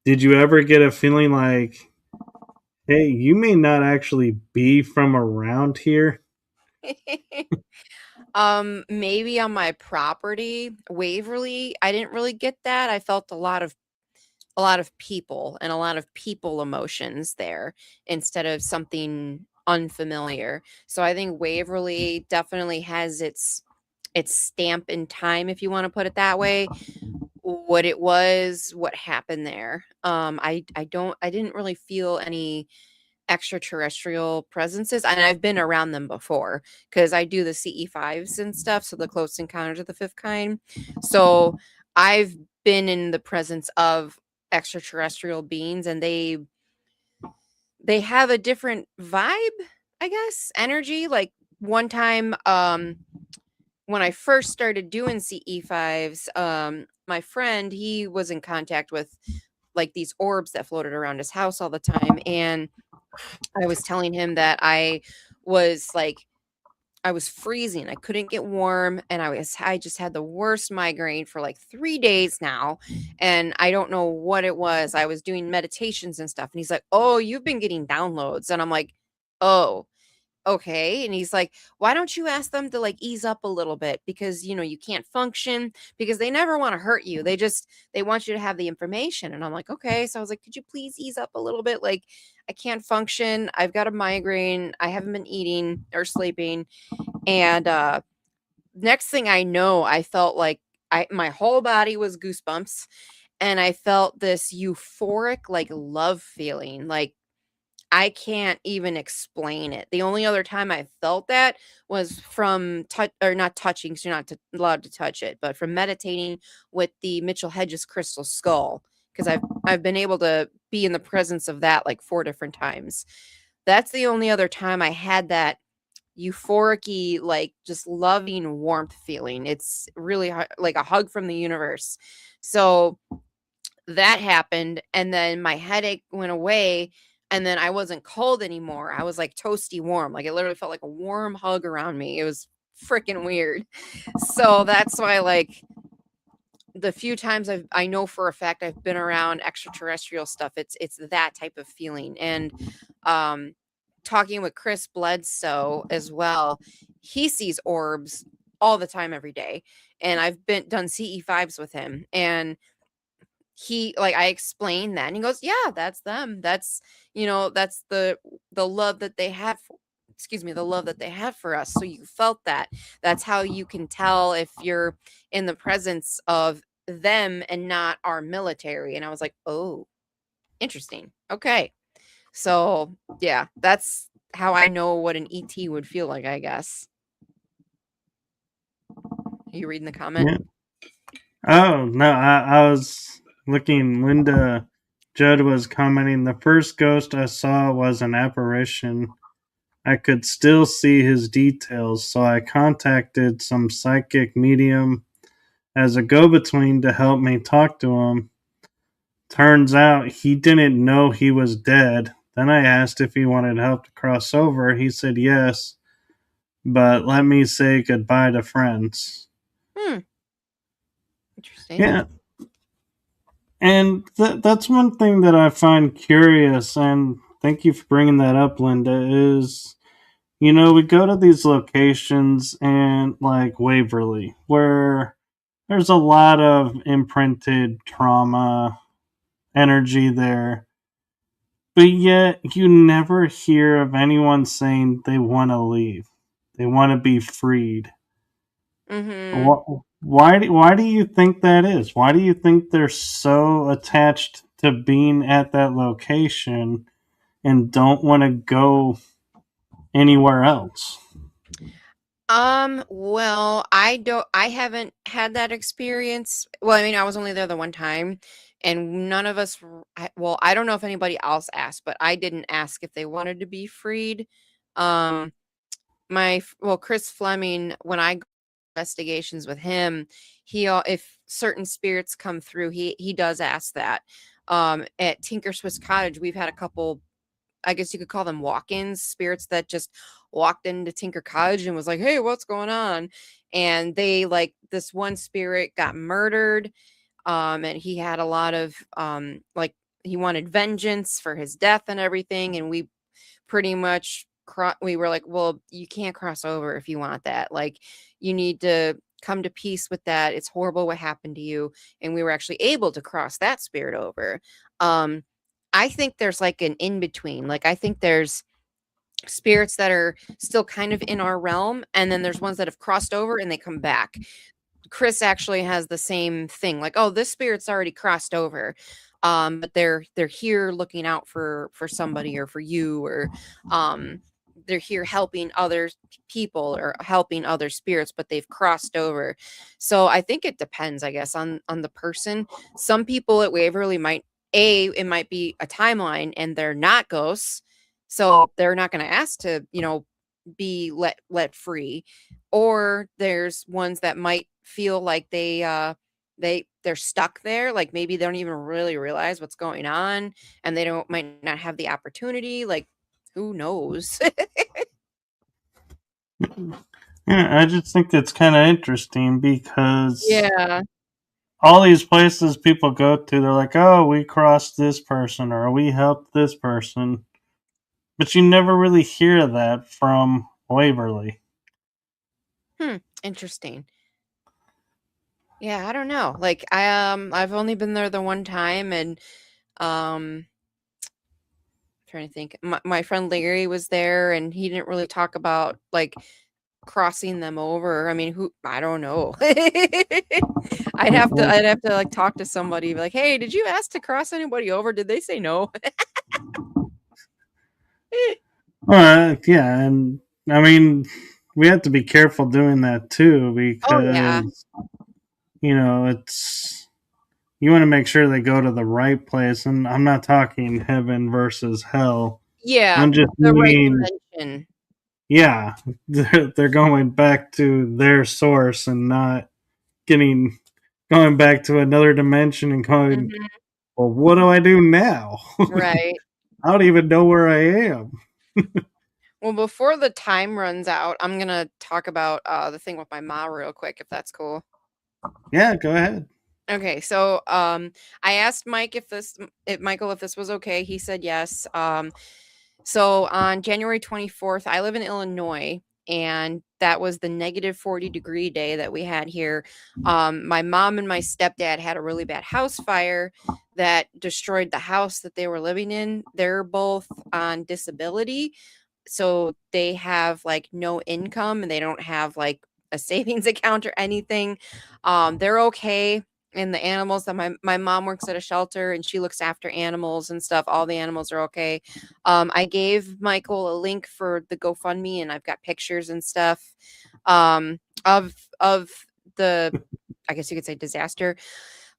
did you ever get a feeling like, hey, you may not actually be from around here?
Maybe on my property, Waverly, I didn't really get that. I felt a lot of people and a lot of people emotions there instead of something unfamiliar. So I think Waverly definitely has its stamp in time, if you want to put it that way. What it was, what happened there. I didn't really feel any extraterrestrial presences, and I've been around them before because I do the CE5s and stuff, so the close encounters of the fifth kind. So I've been in the presence of extraterrestrial beings, and they have a different vibe, I guess, energy. Like one time, when I first started doing CE5s, my friend, he was in contact with like these orbs that floated around his house all the time, and I was telling him that was like I was freezing. I couldn't get warm, and I just had the worst migraine for like 3 days now, and I don't know what it was. I was doing meditations and stuff, and he's like, "Oh, you've been getting downloads." And I'm like, "Oh, okay." And he's like, "Why don't you ask them to like ease up a little bit, because you can't function, because they never want to hurt you. They want you to have the information." And I'm like, "Okay." So I was like, "Could you please ease up a little bit? Like, I can't function. I've got a migraine. I haven't been eating or sleeping." And next thing I know, I felt like my whole body was goosebumps, and I felt this euphoric like love feeling. Like, I can't even explain it. The only other time I felt that was from touch, or not touching, 'cause you're not allowed to touch it, but from meditating with the Mitchell Hedges crystal skull, because I've been able to be in the presence of that like 4 different times. That's the only other time I had that euphoric-y, like, just loving warmth feeling. It's really like a hug from the universe. So that happened, and then my headache went away, and then I wasn't cold anymore. I was like toasty warm. Like, it literally felt like a warm hug around me. It was freaking weird. So that's why, like, the few times I know for a fact I've been around extraterrestrial stuff, it's that type of feeling. And um talking with Chris Bledsoe as well, he sees orbs all the time every day. And I've been done CE5s with him, and he like I explained that and he goes, "Yeah, that's them. That's, that's the love that they have for, excuse me, the love that they have for us. So you felt that. That's how you can tell if you're in the presence of them and not our military." And I was like, "Oh, interesting. Okay." So, yeah, that's how I know what an ET would feel like, I guess. Are you reading the comment?
Yeah. Oh no, I was looking. Linda Judd was commenting. The first ghost I saw was an apparition. I could still see his details, so I contacted some psychic medium as a go-between to help me talk to him. Turns out he didn't know he was dead. Then I asked if he wanted help to cross over. He said yes, but let me say goodbye to friends.
Hmm. Interesting.
Yeah, and that's one thing that I find curious, and thank you for bringing that up, Linda, is, we go to these locations and like Waverly, where there's a lot of imprinted trauma energy there, but yet you never hear of anyone saying they want to leave. They want to be freed.
Mhm.
Why do you think that is? Why do you think they're so attached to being at that location and don't want to go anywhere else?
Well, I haven't had that experience. Well, I mean, I was only there the one time, and none of us well, I don't know if anybody else asked, but I didn't ask if they wanted to be freed. Um Chris Fleming, when I go investigations with him, if certain spirits come through, he does ask that. At Tinker Swiss Cottage, we've had a couple, I guess you could call them walk-ins, spirits that just walked into Tinker Cottage and was like, "Hey, what's going on?" And they like this one spirit got murdered, and he had a lot of like he wanted vengeance for his death and everything, and we pretty much we were like, "Well, you can't cross over if you want that. Like, you need to come to peace with that. It's horrible what happened to you." And we were actually able to cross that spirit over. Um, I think there's like an in between. Like, I think there's spirits that are still kind of in our realm, and then there's ones that have crossed over and they come back. Chris actually has the same thing. Like, "Oh, this spirit's already crossed over." But they're here looking out for somebody or for you, or um they're here helping other people or helping other spirits, but they've crossed over. So I think it depends, I guess, on the person. Some people at Waverly might, it might be a timeline and they're not ghosts, so they're not going to ask to, be let free. Or there's ones that might feel like they're stuck there, like maybe they don't even really realize what's going on, and they don't might not have the opportunity, like, who knows?
Yeah, I just think it's kind of interesting because
Yeah.
all these places people go to, they're like, "Oh, we crossed this person or we helped this person," but you never really hear that from Waverly.
Interesting. Yeah, I don't know. Like, I've only been there the one time, and um trying to think. My friend Larry was there, and he didn't really talk about like crossing them over. I mean, who, I don't know. I'd have to like talk to somebody, be like, "Hey, did you ask to cross anybody over? Did they say no?"
Yeah, and I mean, we have to be careful doing that too
Oh yeah.
because it's, you want to make sure they go to the right place, and I'm not talking heaven versus hell.
Yeah,
I'm just
the right
mean,
dimension.
yeah, they're going back to their source and not getting going back to another dimension and going,
Mhm.
well, what do I do now?
Right.
I don't even know where I am.
Well, before the time runs out, I'm gonna talk about the thing with my ma real quick, if that's cool.
Yeah, go ahead.
Okay, so I asked Michael if this was okay. He said yes. So on January 24th, I live in Illinois, and that was the -40-degree day that we had here. My mom and my stepdad had a really bad house fire that destroyed the house that they were living in. They're both on disability, so they have like no income and they don't have like a savings account or anything. They're okay. And the animals that my mom works at a shelter and she looks after animals and stuff. All the animals are okay. I gave Michael a link for the GoFundMe and I've got pictures and stuff of the, I guess you could say, disaster.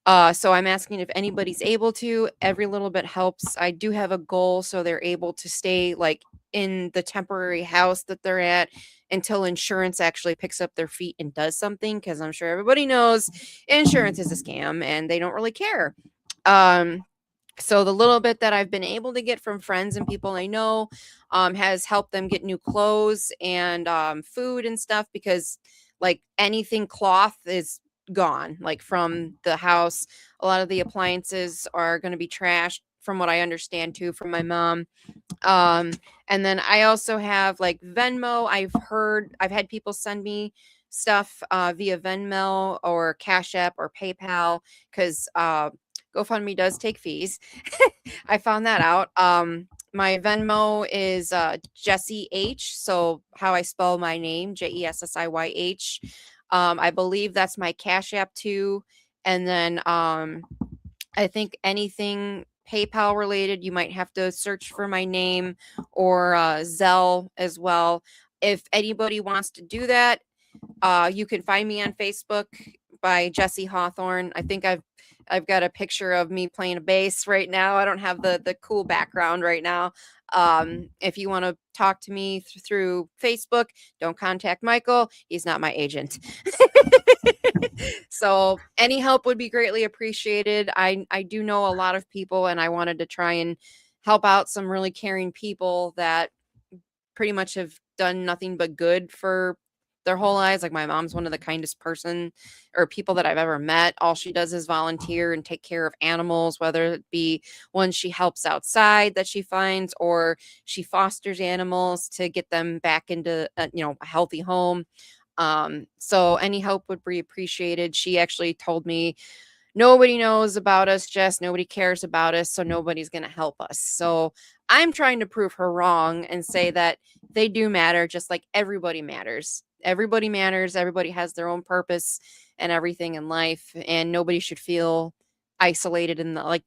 So I'm asking if anybody's able to. Every little bit helps. I do have a goal so they're able to stay like in the temporary house that they're at until insurance actually picks up their feet and does something, because I'm sure everybody knows insurance is a scam and they don't really care. Um, so the little bit that I've been able to get from friends and people I know has helped them get new clothes and food and stuff, because like anything cloth is gone like from the house. A lot of the appliances are going to be trashed from what I understand too from my mom. um and then I also have like Venmo. I've had people send me stuff via Venmo or Cash App or PayPal, because GoFundMe does take fees. I found that out. My Venmo is Jessiy H. So how I spell my name, JESSIYH. I believe that's my Cash App too. And then I think anything PayPal related, you might have to search for my name, or Zelle as well. If anybody wants to do that, you can find me on Facebook by Jessiy Hawthorne. I think I've got a picture of me playing a bass right now. I don't have the cool background right now. If you want to talk to me through Facebook, don't contact Michael. He's not my agent. So any help would be greatly appreciated. I do know a lot of people, and I wanted to try and help out some really caring people that pretty much have done nothing but good for their whole lives. Like my mom's one of the kindest person or people that I've ever met. All she does is volunteer and take care of animals, whether it be ones she helps outside that she finds, or she fosters animals to get them back into a healthy home. So any help would be appreciated. She actually told me, nobody knows about us, Jess. Nobody cares about us, so nobody's going to help us. So I'm trying to prove her wrong and say that they do matter, just like everybody matters. Everybody matters. Everybody has their own purpose and everything in life, and nobody should feel isolated and like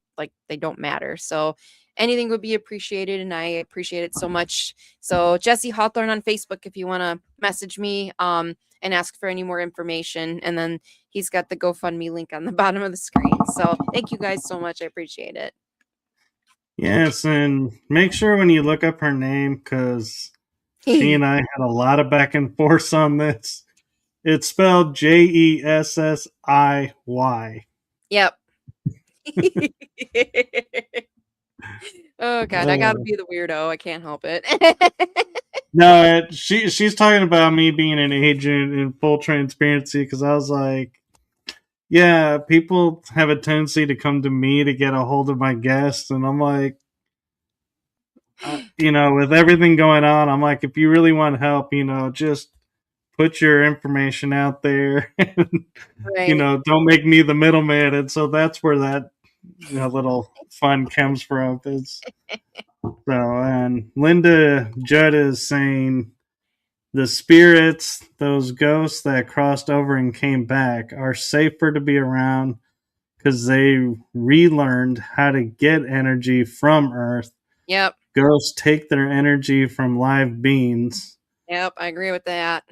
they don't matter. So anything would be appreciated, and I appreciate it so much. So Jessiy Hawthorne on Facebook, if you want to message me and ask for any more information, and then he's got the GoFundMe link on the bottom of the screen. So thank you guys so much. I appreciate it.
Yes, and make sure when you look up her name, because she and I had a lot of back and forth on this. It's spelled Jessiy.
Yep. Oh god, I gotta be the weirdo. I can't help it.
No, she's talking about me being an agent in full transparency, because I was like, yeah, people have a tendency to come to me to get a hold of my guests, and I'm like, with everything going on, I'm like, if you really want help, just put your information out there, and,
Right.
don't make me the middleman. And so that's where that little fun comes from. And Linda Judd is saying the spirits, those ghosts that crossed over and came back, are safer to be around because they relearned how to get energy from Earth.
Yep.
Ghosts take their energy from live beings.
Yep. I agree with that.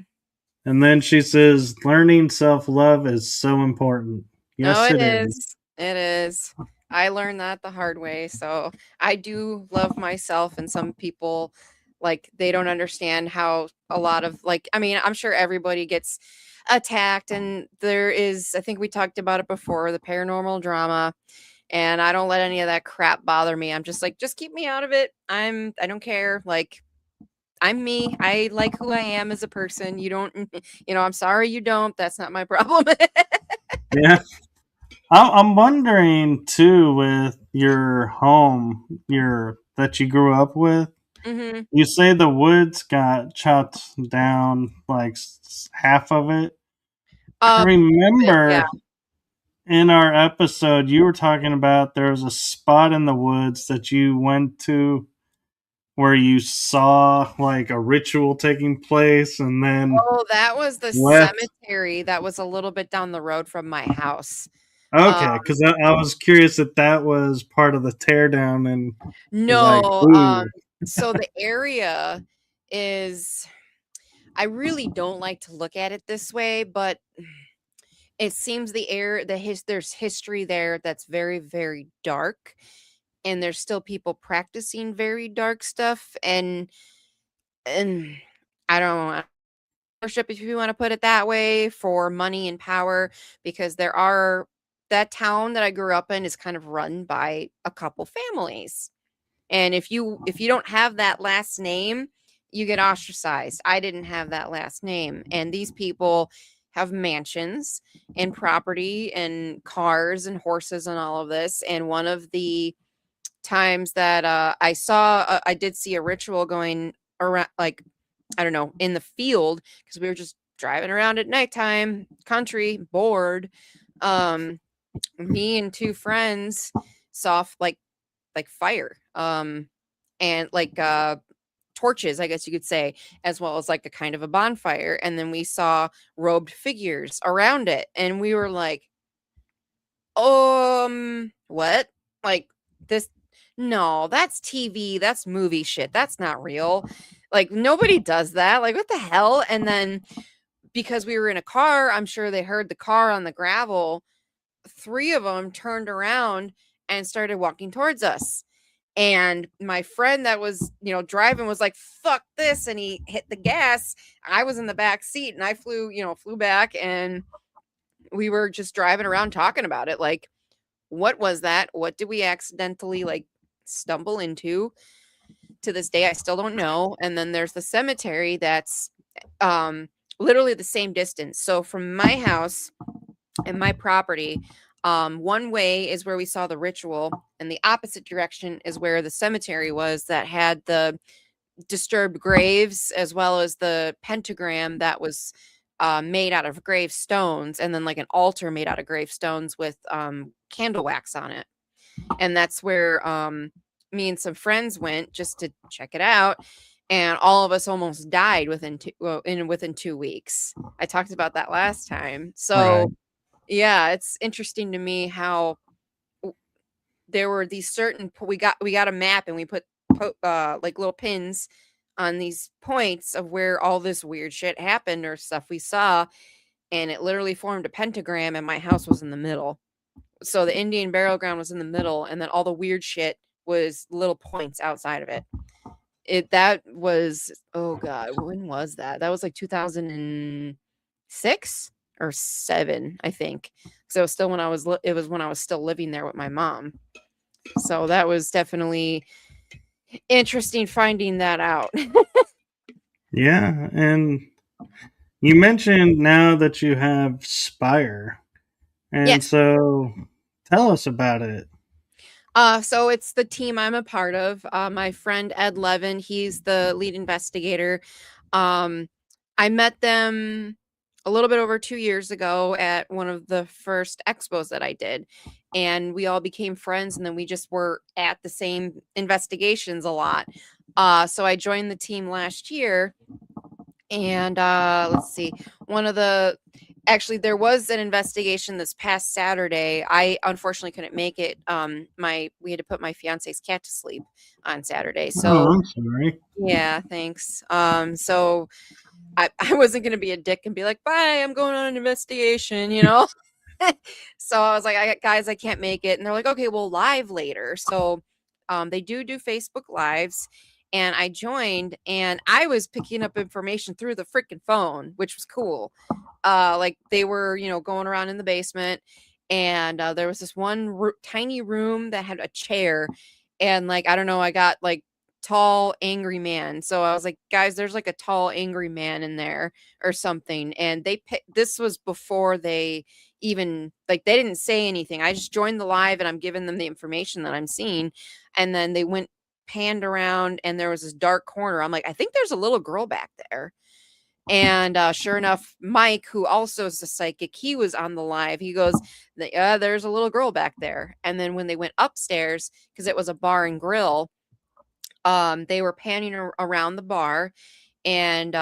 And then she says, learning self love is so important.
No,
Yes,
it
it is.
is. It is. I learned that the hard way. So I do love myself, and some people like they don't understand how a lot of I mean, I'm sure everybody gets attacked, and there is, I think we talked about it before, the paranormal drama, and I don't let any of that crap bother me. I'm just like, just keep me out of it. I don't care. Like, I'm me. I like who I am as a person. You don't, I'm sorry you don't. That's not my problem.
Yeah. I'm wondering too with your home, your that you grew up with.
Hmm.
You say the woods got chopped down, like half of it. I
Yeah.
remember in our episode you were talking about there was a spot in the woods that you went to where you saw like a ritual taking place and then
Oh, that was the
left.
cemetery that was a little bit down the road from my house. Uh,
Okay, because I was curious if that was part of the teardown and was like,
no,
ooh,
so the area is, I really don't like to look at it this way, but it seems there's history there that's very, very dark, and there's still people practicing very dark stuff, and I don't worship, if you want to put it that way, for money and power, because that town that I grew up in is kind of run by a couple families. And if you don't have that last name, you get ostracized. I didn't have that last name, and these people have mansions and property and cars and horses and all of this. And one of the times that I did see a ritual going around, like, I don't know, in the field, because we were just driving around at nighttime, country, bored. Um, Me and two friends saw like fire, and like torches, I guess you could say, as well as like a kind of a bonfire. And then we saw robed figures around it, and we were like, what? Like this? No, that's TV. That's movie shit. That's not real. Like, nobody does that. Like, what the hell? And then, because we were in a car, I'm sure they heard the car on the gravel. Three of them turned around and started walking towards us. And my friend that was, driving was like, fuck this. And he hit the gas. I was in the back seat, and I flew back, and we were just driving around talking about it. Like, what was that? What did we accidentally like stumble into? To this day, I still don't know. And then there's the cemetery that's um literally the same distance. So from my house and my property, one way is where we saw the ritual, and the opposite direction is where the cemetery was, that had the disturbed graves, as well as the pentagram that was made out of gravestones, and then like an altar made out of gravestones with candle wax on it. And that's where me and some friends went just to check it out. And all of us almost died within 2 weeks. I talked about that last time.
right.
So yeah, it's interesting to me how there were these we got a map, and we put like little pins on these points of where all this weird shit happened or stuff we saw, and it literally formed a pentagram, and my house was in the middle. So the Indian burial ground was in the middle, and then all the weird shit was little points outside of it. That was, oh god, when was that? That was like 2006 or 7, I think. So it was still it was when I was still living there with my mom. So that was definitely interesting finding that out.
Yeah, and you mentioned now that you have Spire, and
Yes.
so tell us about it.
So it's the team I'm a part of. My friend Ed Levin, he's the lead investigator. Um, I met them a little bit over 2 years ago at one of the first expos that I did, and we all became friends. And then we just were at the same investigations a lot. So I joined the team last year, and let's see, one of the actually, there was an investigation this past Saturday. I unfortunately couldn't make it. My We had to put my fiance's cat to sleep on Saturday.
Oh,
So
I'm sorry.
yeah, thanks. So I wasn't gonna be a dick and be like, bye, I'm going on an investigation. So I was like, guys, I can't make it. And they're like, okay, we'll live later. So they do Facebook lives. And I joined, and I was picking up information through the freaking phone, which was cool. Like, they were, going around in the basement, and there was this one tiny room that had a chair, and like, I don't know, I got like tall, angry man. So I was like, guys, there's like a tall, angry man in there or something. And this was before they even, like, they didn't say anything. I just joined the live and I'm giving them the information that I'm seeing. And then they went panned around and there was this dark corner. I'm like, I think there's a little girl back there. And sure enough, Mike, who also is a psychic, he was on the live. He goes, there's a little girl back there. And then when they went upstairs, because it was a bar and grill, they were panning around the bar, and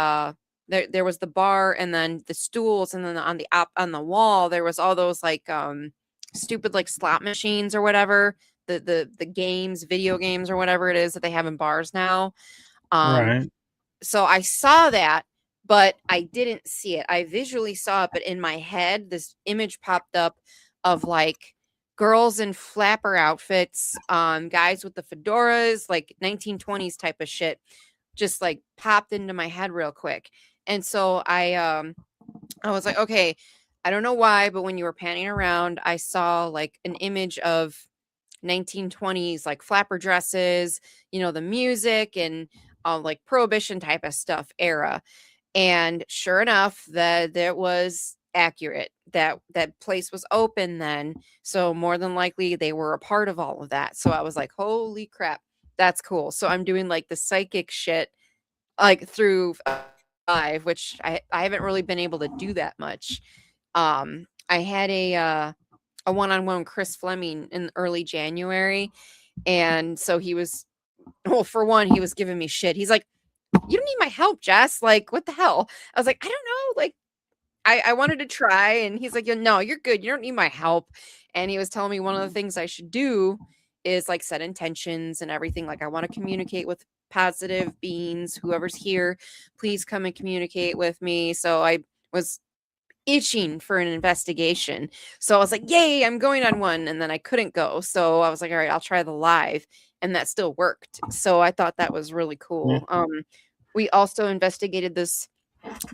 there was the bar and then the stools, and then on the wall there was all those like stupid like slot machines or whatever, the games, video games or whatever it is that they have in bars now.
Right.
So I saw that, but I didn't see it. I visually saw it, but in my head this image popped up of like girls in flapper outfits, guys with the fedoras, like 1920s type of shit, just like popped into my head real quick. And so I was like, okay, I don't know why, but when you were panning around, I saw like an image of 1920s like flapper dresses, the music and like prohibition type of stuff era. And sure enough, that was accurate. That place was open then. So more than likely they were a part of all of that. So I was like, holy crap, that's cool. So I'm doing like the psychic shit like through live, which I haven't really been able to do that much. I had a one-on-one with Chris Fleming in early January. And so he was, well, for one, he was giving me shit. He's like, you don't need my help, Jess. Like, what the hell? I was like, I don't know. Like, I wanted to try. And he's like, no, you're good. You don't need my help. And he was telling me one of the things I should do is like set intentions and everything. Like, I want to communicate with positive beings. Whoever's here, please come and communicate with me. So I was itching for an investigation. So I was like, yay, I'm going on one. And then I couldn't go. So I was like, all right, I'll try the live. And that still worked. So I thought that was really cool.
Yeah.
We also investigated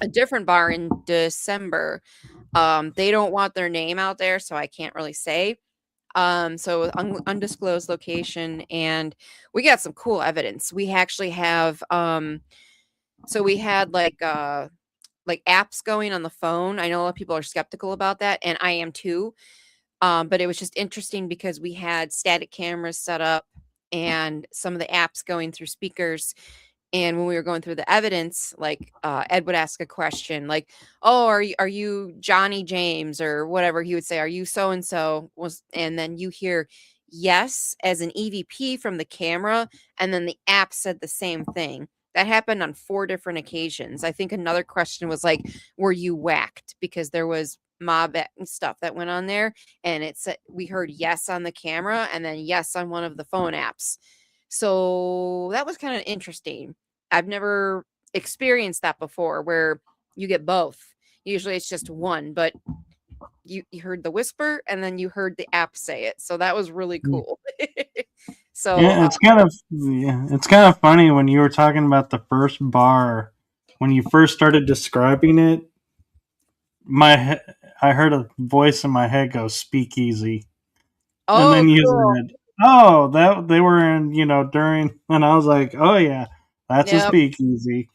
a different bar in December. They don't want their name out there, so I can't really say. So undisclosed location, and we got some cool evidence. We actually have so we had like apps going on the phone. I know a lot of people are skeptical about that, and I am too. But it was just interesting because we had static cameras set up and some of the apps going through speakers. And when we were going through the evidence, like Ed would ask a question like, oh, are you Johnny James or whatever? He would say, are you so and so? And then you hear yes as an EVP from the camera, and then the app said the same thing. That happened on 4 different occasions. I think another question was like, were you whacked? Because there was mob stuff that went on there, and it said we heard yes on the camera and then yes on one of the phone apps. So that was kind of interesting. I've never experienced that before where you get both. Usually it's just one, but you heard the whisper and then you heard the app say it. So that was really cool. So
Yeah, it's kind of funny when you were talking about the first bar when you first started describing it. I heard a voice in my head go "speakeasy," and
oh,
then you
cool.
said, "Oh, that they were in during," and I was like, "Oh yeah, that's a
Yep.
speakeasy."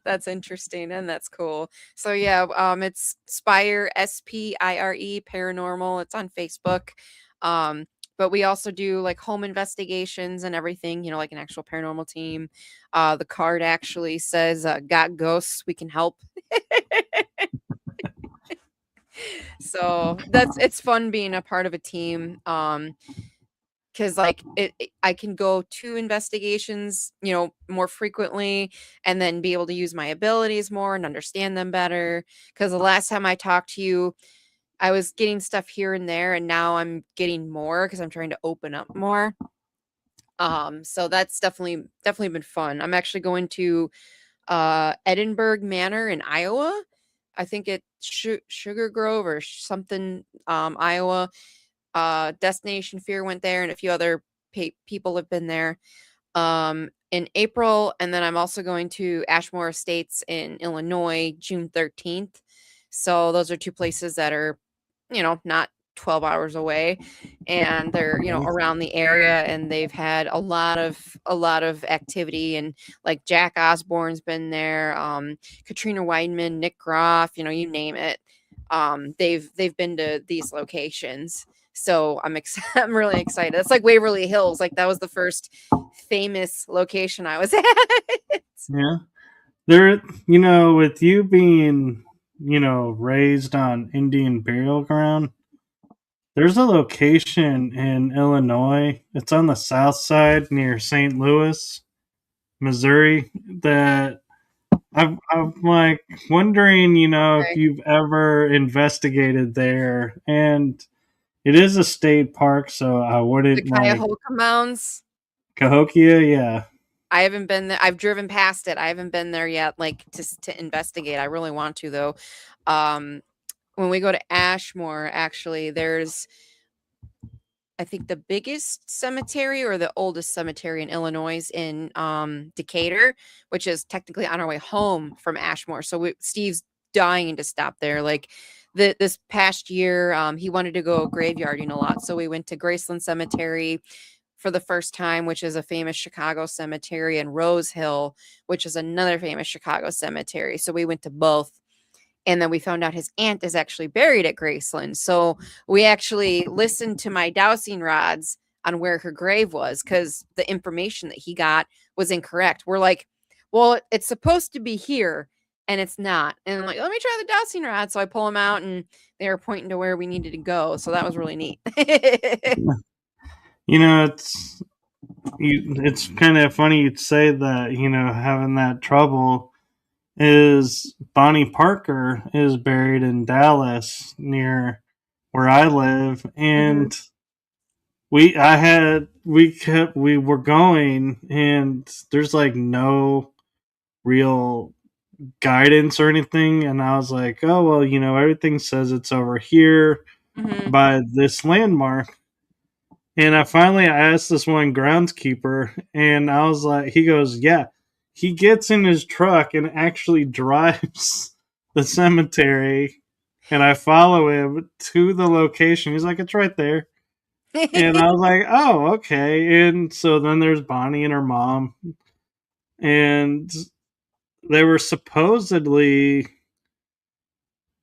That's interesting and that's cool. So yeah, it's Spire, SPIRE Paranormal. It's on Facebook. Um but we also do like home investigations and everything, like an actual paranormal team. The card actually says got ghosts, we can help. So it's fun being a part of a team. Because like I can go to investigations more frequently and then be able to use my abilities more and understand them better. Because the last time I talked to you, I was getting stuff here and there, and now I'm getting more because I'm trying to open up more. So that's definitely been fun. I'm actually going to Edinburgh Manor in Iowa. I think it's Sugar Grove or something, Iowa. Destination Fear went there, and a few other people have been there in April. And then I'm also going to Ashmore Estates in Illinois, June 13th. So those are 2 places that are, not 12 hours away, and they're around the area, and they've had a lot of activity, and like Jack Osborne's been there, Katrina Weidman, Nick Groff, you name it. They've been to these locations. So I'm really excited. It's like Waverly Hills. Like that was the first famous location I was at.
Yeah. There, with you being, raised on Indian burial ground, there's a location in Illinois. It's on the south side near St. Louis, Missouri, that I'm like wondering, if
Okay.
you've ever investigated there. And it is a state park, so I
The
wouldn't like
Cuyahoga Mounds.
Cahokia, yeah.
I haven't been there. I've driven past it. I haven't been there yet, like to investigate. I really want to though. Um, when we go to Ashmore, actually, there's I think the biggest cemetery or the oldest cemetery in Illinois is in Decatur, which is technically on our way home from Ashmore. So Steve's dying to stop there. Like this past year, he wanted to go graveyarding a lot. So we went to Graceland Cemetery for the first time, which is a famous Chicago cemetery, and Rose Hill, which is another famous Chicago cemetery. So we went to both. And then we found out his aunt is actually buried at Graceland. So we actually listened to my dowsing rods on where her grave was, because the information that he got was incorrect. We're like, well, it's supposed to be here and it's not. And I'm like, let me try the dowsing rod. So I pull them out and they were pointing to where we needed to go. So that was really neat.
It's it's kind of funny you'd say that, having that trouble is Bonnie Parker is buried in Dallas near where I live,
Mhm.
and we were going, and there's like no real guidance or anything, and I was like, oh well, everything says it's over here
Mhm.
by this landmark. And I asked this one groundskeeper, and I was like, he goes, yeah. He gets in his truck and actually drives the cemetery, and I follow him to the location. He's like, it's right there. And I was like, oh, okay. And so then there's Bonnie and her mom, and they were supposedly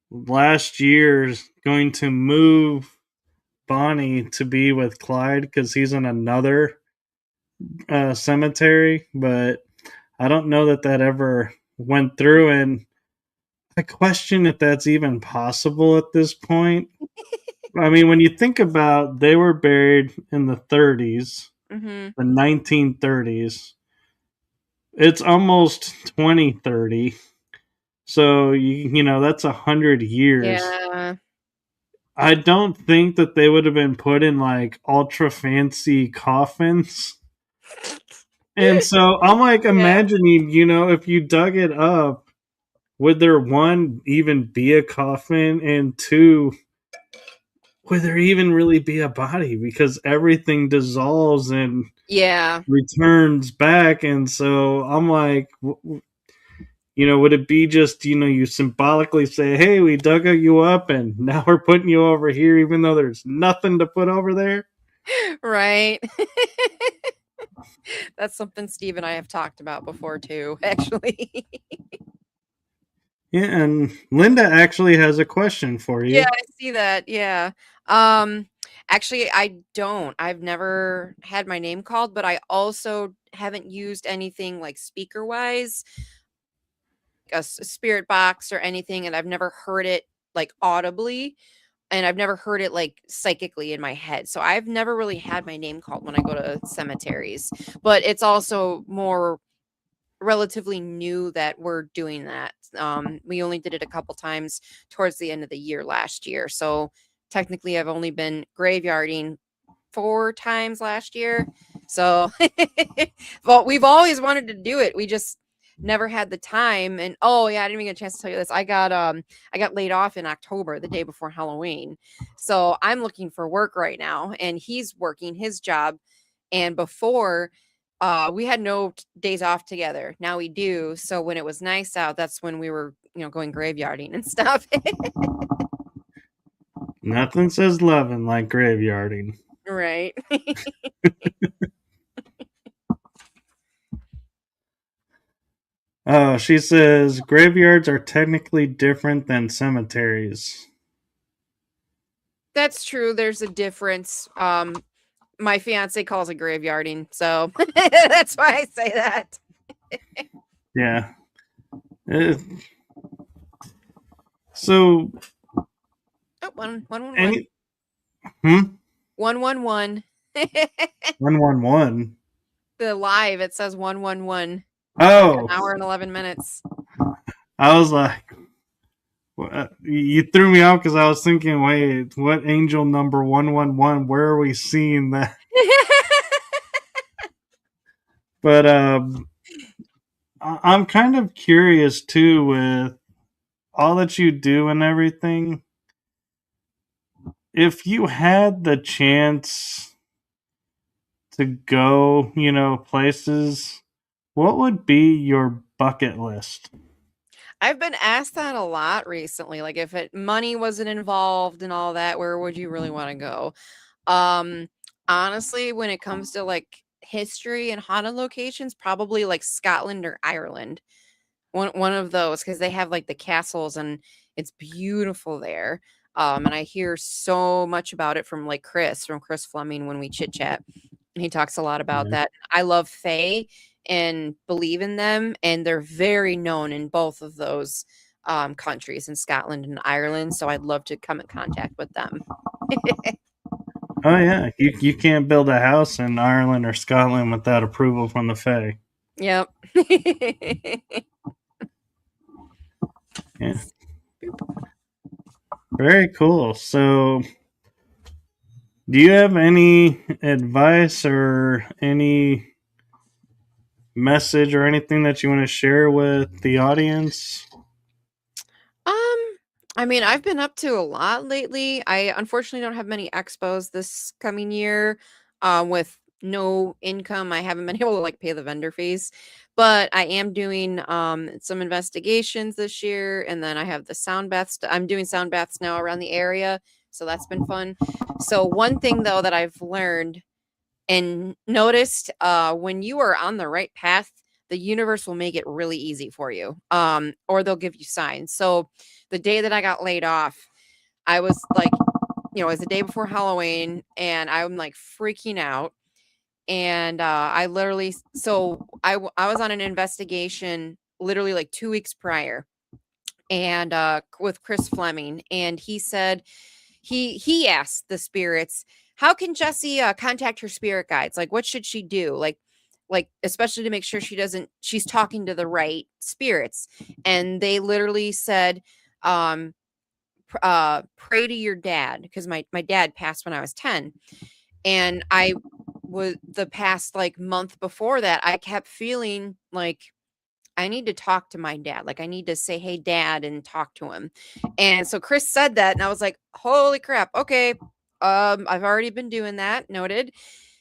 last year going to move Bonnie to be with Clyde because he's in another cemetery, but I don't know that ever went through, and I question if that's even possible at this point. I mean, when you think about they were buried in the 30s,
Mhm.
the 1930s, it's almost 2030. So that's 100 years.
Yeah.
I don't think that they would have been put in like ultra fancy coffins. And so I'm like
Yeah.
imagining, if you dug it up, would there one even be a coffin, and two, would there even really be a body, because everything dissolves and
Yeah.
returns back? And so I'm like, would it be just, you symbolically say, hey, we dug you up and now we're putting you over here even though there's nothing to put over there?
Right. That's something Steve and I have talked about before too, actually.
Yeah, and Linda actually has a question for
Yeah,
you.
I see that. Yeah. Um, actually, I don't. I've never had my name called, but I also haven't used anything like speaker wise, spirit box or anything, and I've never heard it like audibly, and I've never heard it like psychically in my head. So I've never really had my name called when I go to cemeteries, but it's also more relatively new that we're doing that. We only did it a couple times towards the end of the year last year. So technically, I've only been graveyarding 4 times last year. So, but we've always wanted to do it. We just never had the time. And oh yeah, I didn't even get a chance to tell you this. I got laid off in October, the day before Halloween. So I'm looking for work right now, and he's working his job. And before, we had no days off together. Now we do. So when it was nice out, that's when we were, going graveyarding and stuff.
Nothing says loving like graveyarding.
Right.
She says graveyards are technically different than cemeteries.
That's true. There's a difference. My fiance calls it graveyarding, so that's why I say that.
Yeah. Uh, so
Oh, one, one, one, one.
any hmm?
111.
111.
The live, it says 111. An
Oh,
hour and 11 minutes.
I was like, you threw me off because I was thinking, wait, what angel number 111? Where are we seeing that? But I'm kind of curious too with all that you do and everything. If you had the chance to go, places, what would be your bucket list?
I've been asked that a lot recently. Like, if money wasn't involved and all that, where would you really want to go? Um, Honestly, when it comes to like history and haunted locations, probably like Scotland or Ireland. One of those, because they have like the castles and it's beautiful there. And I hear so much about it from like from Chris Fleming when we chit chat. He talks a lot about
Yeah.
that. I love Fae and believe in them, and they're very known in both of those countries, in Scotland and Ireland. So I'd love to come in contact with them.
Oh yeah, you can't build a house in Ireland or Scotland without approval from the Fae.
Yep.
Yeah, very cool. So, do you have any advice or any message or anything that you want to share with the audience?
I mean, I've been up to a lot lately. I unfortunately don't have many expos this coming year. With no income, I haven't been able to like pay the vendor fees. But I am doing some investigations this year, and then I have the sound baths. I'm doing sound baths now around the area, so that's been fun. So one thing though that I've learned and noticed, when you are on the right path, the universe will make it really easy for you, or they'll give you signs. So the day that I got laid off, I was like, it was the day before Halloween, and I'm like freaking out. And I literally, so I was on an investigation literally like 2 weeks prior, and with Chris Fleming, and he said he asked the spirits, how can Jessiy contact her spirit guides? Like, what should she do? Like especially to make sure she's talking to the right spirits. And they literally said, um, pray to your dad, because my dad passed when I was 10, and I was the past like month before that, I kept feeling like I need to talk to my dad. Like, I need to say, hey, dad, and talk to him. And so Chris said that, and I was like, holy crap. Okay. I've already been doing that. Noted.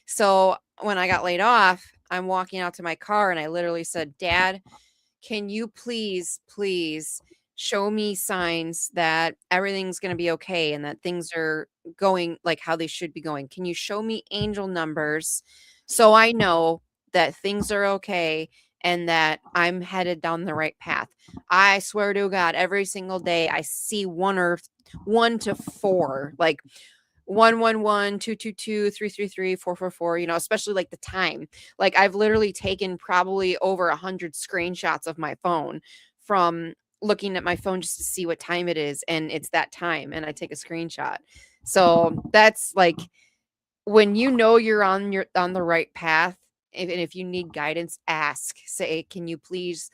So when I got laid off, I'm walking out to my car, and I literally said, Dad, can you please show me signs that everything's going to be okay and that things are going like how they should be going? Can you show me angel numbers so I know that things are okay and that I'm headed down the right path? I swear to God, every single day I see 1 to 4, like 111, 222, 333, 444, especially like the time. Like, I've literally taken probably over 100 screenshots of my phone from looking at my phone just to see what time it is, and it's that time, and I take a screenshot. So that's like, when you're on the right path, and if you need guidance, ask. Say, can you please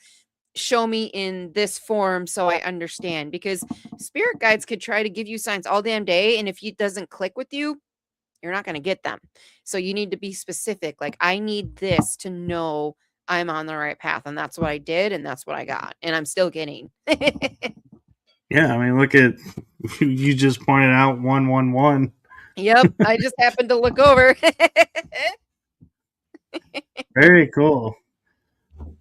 show me in this form so I understand? Because spirit guides could try to give you signs all damn day, and if it doesn't click with you, you're not going to get them. So you need to be specific. Like, I need this to know I'm on the right path, and that's what I did, and that's what I got, and I'm still getting.
Yeah, I mean, look at you just pointed out 111.
Yep, I just happened to look over.
Very cool.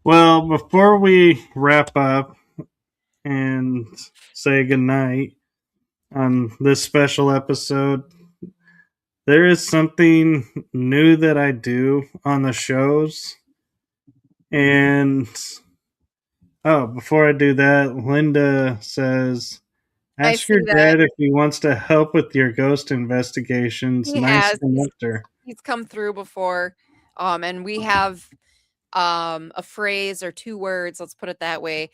Well, before we wrap up and say goodnight, on this special episode. There is something new that I do on the shows. And before I do that, Linda says,
I
ask
see
your
that
dad if he wants to help with your ghost investigations.
he
Nice
has.
connector.
He's come through before. And we have a phrase or two words, let's put it that way,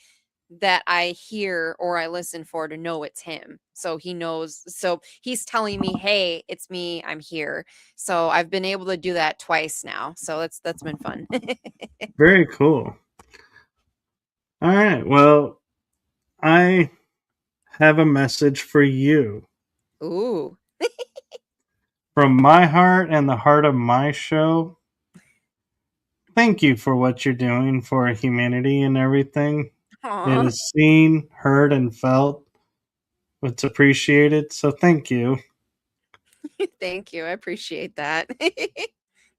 that I hear or I listen for to know it's him. So he knows. So he's telling me, "Hey, it's me. I'm here." So I've been able to do that twice now. So that's been fun.
Very cool. All right. Well, I have a message for you.
Ooh.
From my heart and the heart of my show, thank you for what you're doing for humanity and everything. It
Aw.
is seen, heard, and felt. It's appreciated. So thank you.
Thank you. I appreciate that.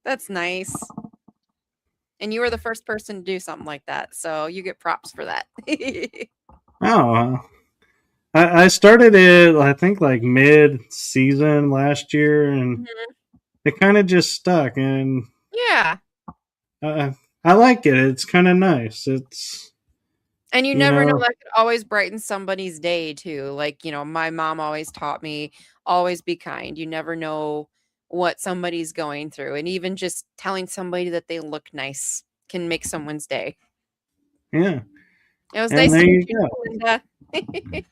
That's nice. And you were the first person to do something like that. So you get props for that.
Oh, I started it, I think, like mid season last year, and
Mhm.
it kind of just stuck. And
Yeah.
uh, I like it. It's kind of nice. It's,
And you
you
never know,
know,
that could always brighten somebody's day too. Like, my mom always taught me, always be kind. You never know what somebody's going through. And even just telling somebody that they look nice can make someone's day.
yeah.
It was
And
nice
there
to meet
you
you,
go.
Linda.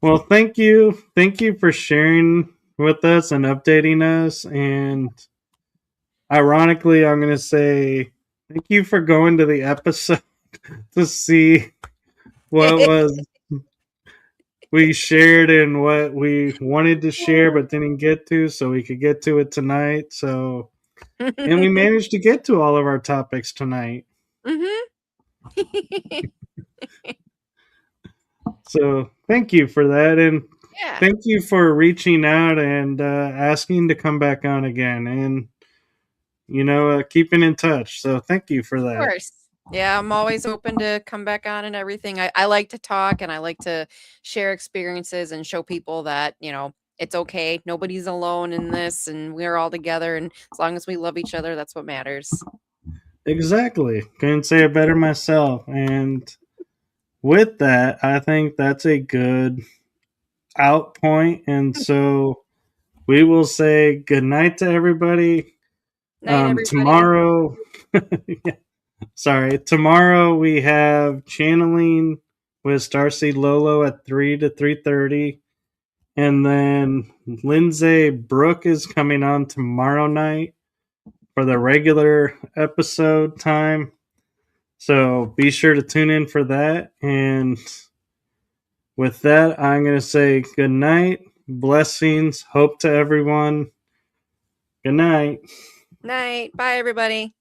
Well, thank you. Thank you for sharing with us and updating us. And ironically, I'm going to say thank you for going to the episode to see what was we shared and what we wanted to share but didn't get to, so we could get to it tonight. So, and we managed to get to all of our topics tonight.
Mhm.
So, thank you for that. And
Yeah,
thank you for reaching out and asking to come back on again. And keeping in touch. So thank you for
of
that.
course. Yeah, I'm always open to come back on and everything. I like to talk and I like to share experiences and show people that, it's okay. Nobody's alone in this and we're all together. And as long as we love each other, that's what matters.
Exactly. Couldn't say it better myself. And with that, I think that's a good out point. And so we will say good night to everybody.
Night, everybody.
Tomorrow, tomorrow we have channeling with Starseed Lolo at 3 to 3:30. And then Lindsay Brooke is coming on tomorrow night for the regular episode time. So be sure to tune in for that. And with that, I'm going to say good night, blessings, hope to everyone. Good night.
Night. Bye, everybody.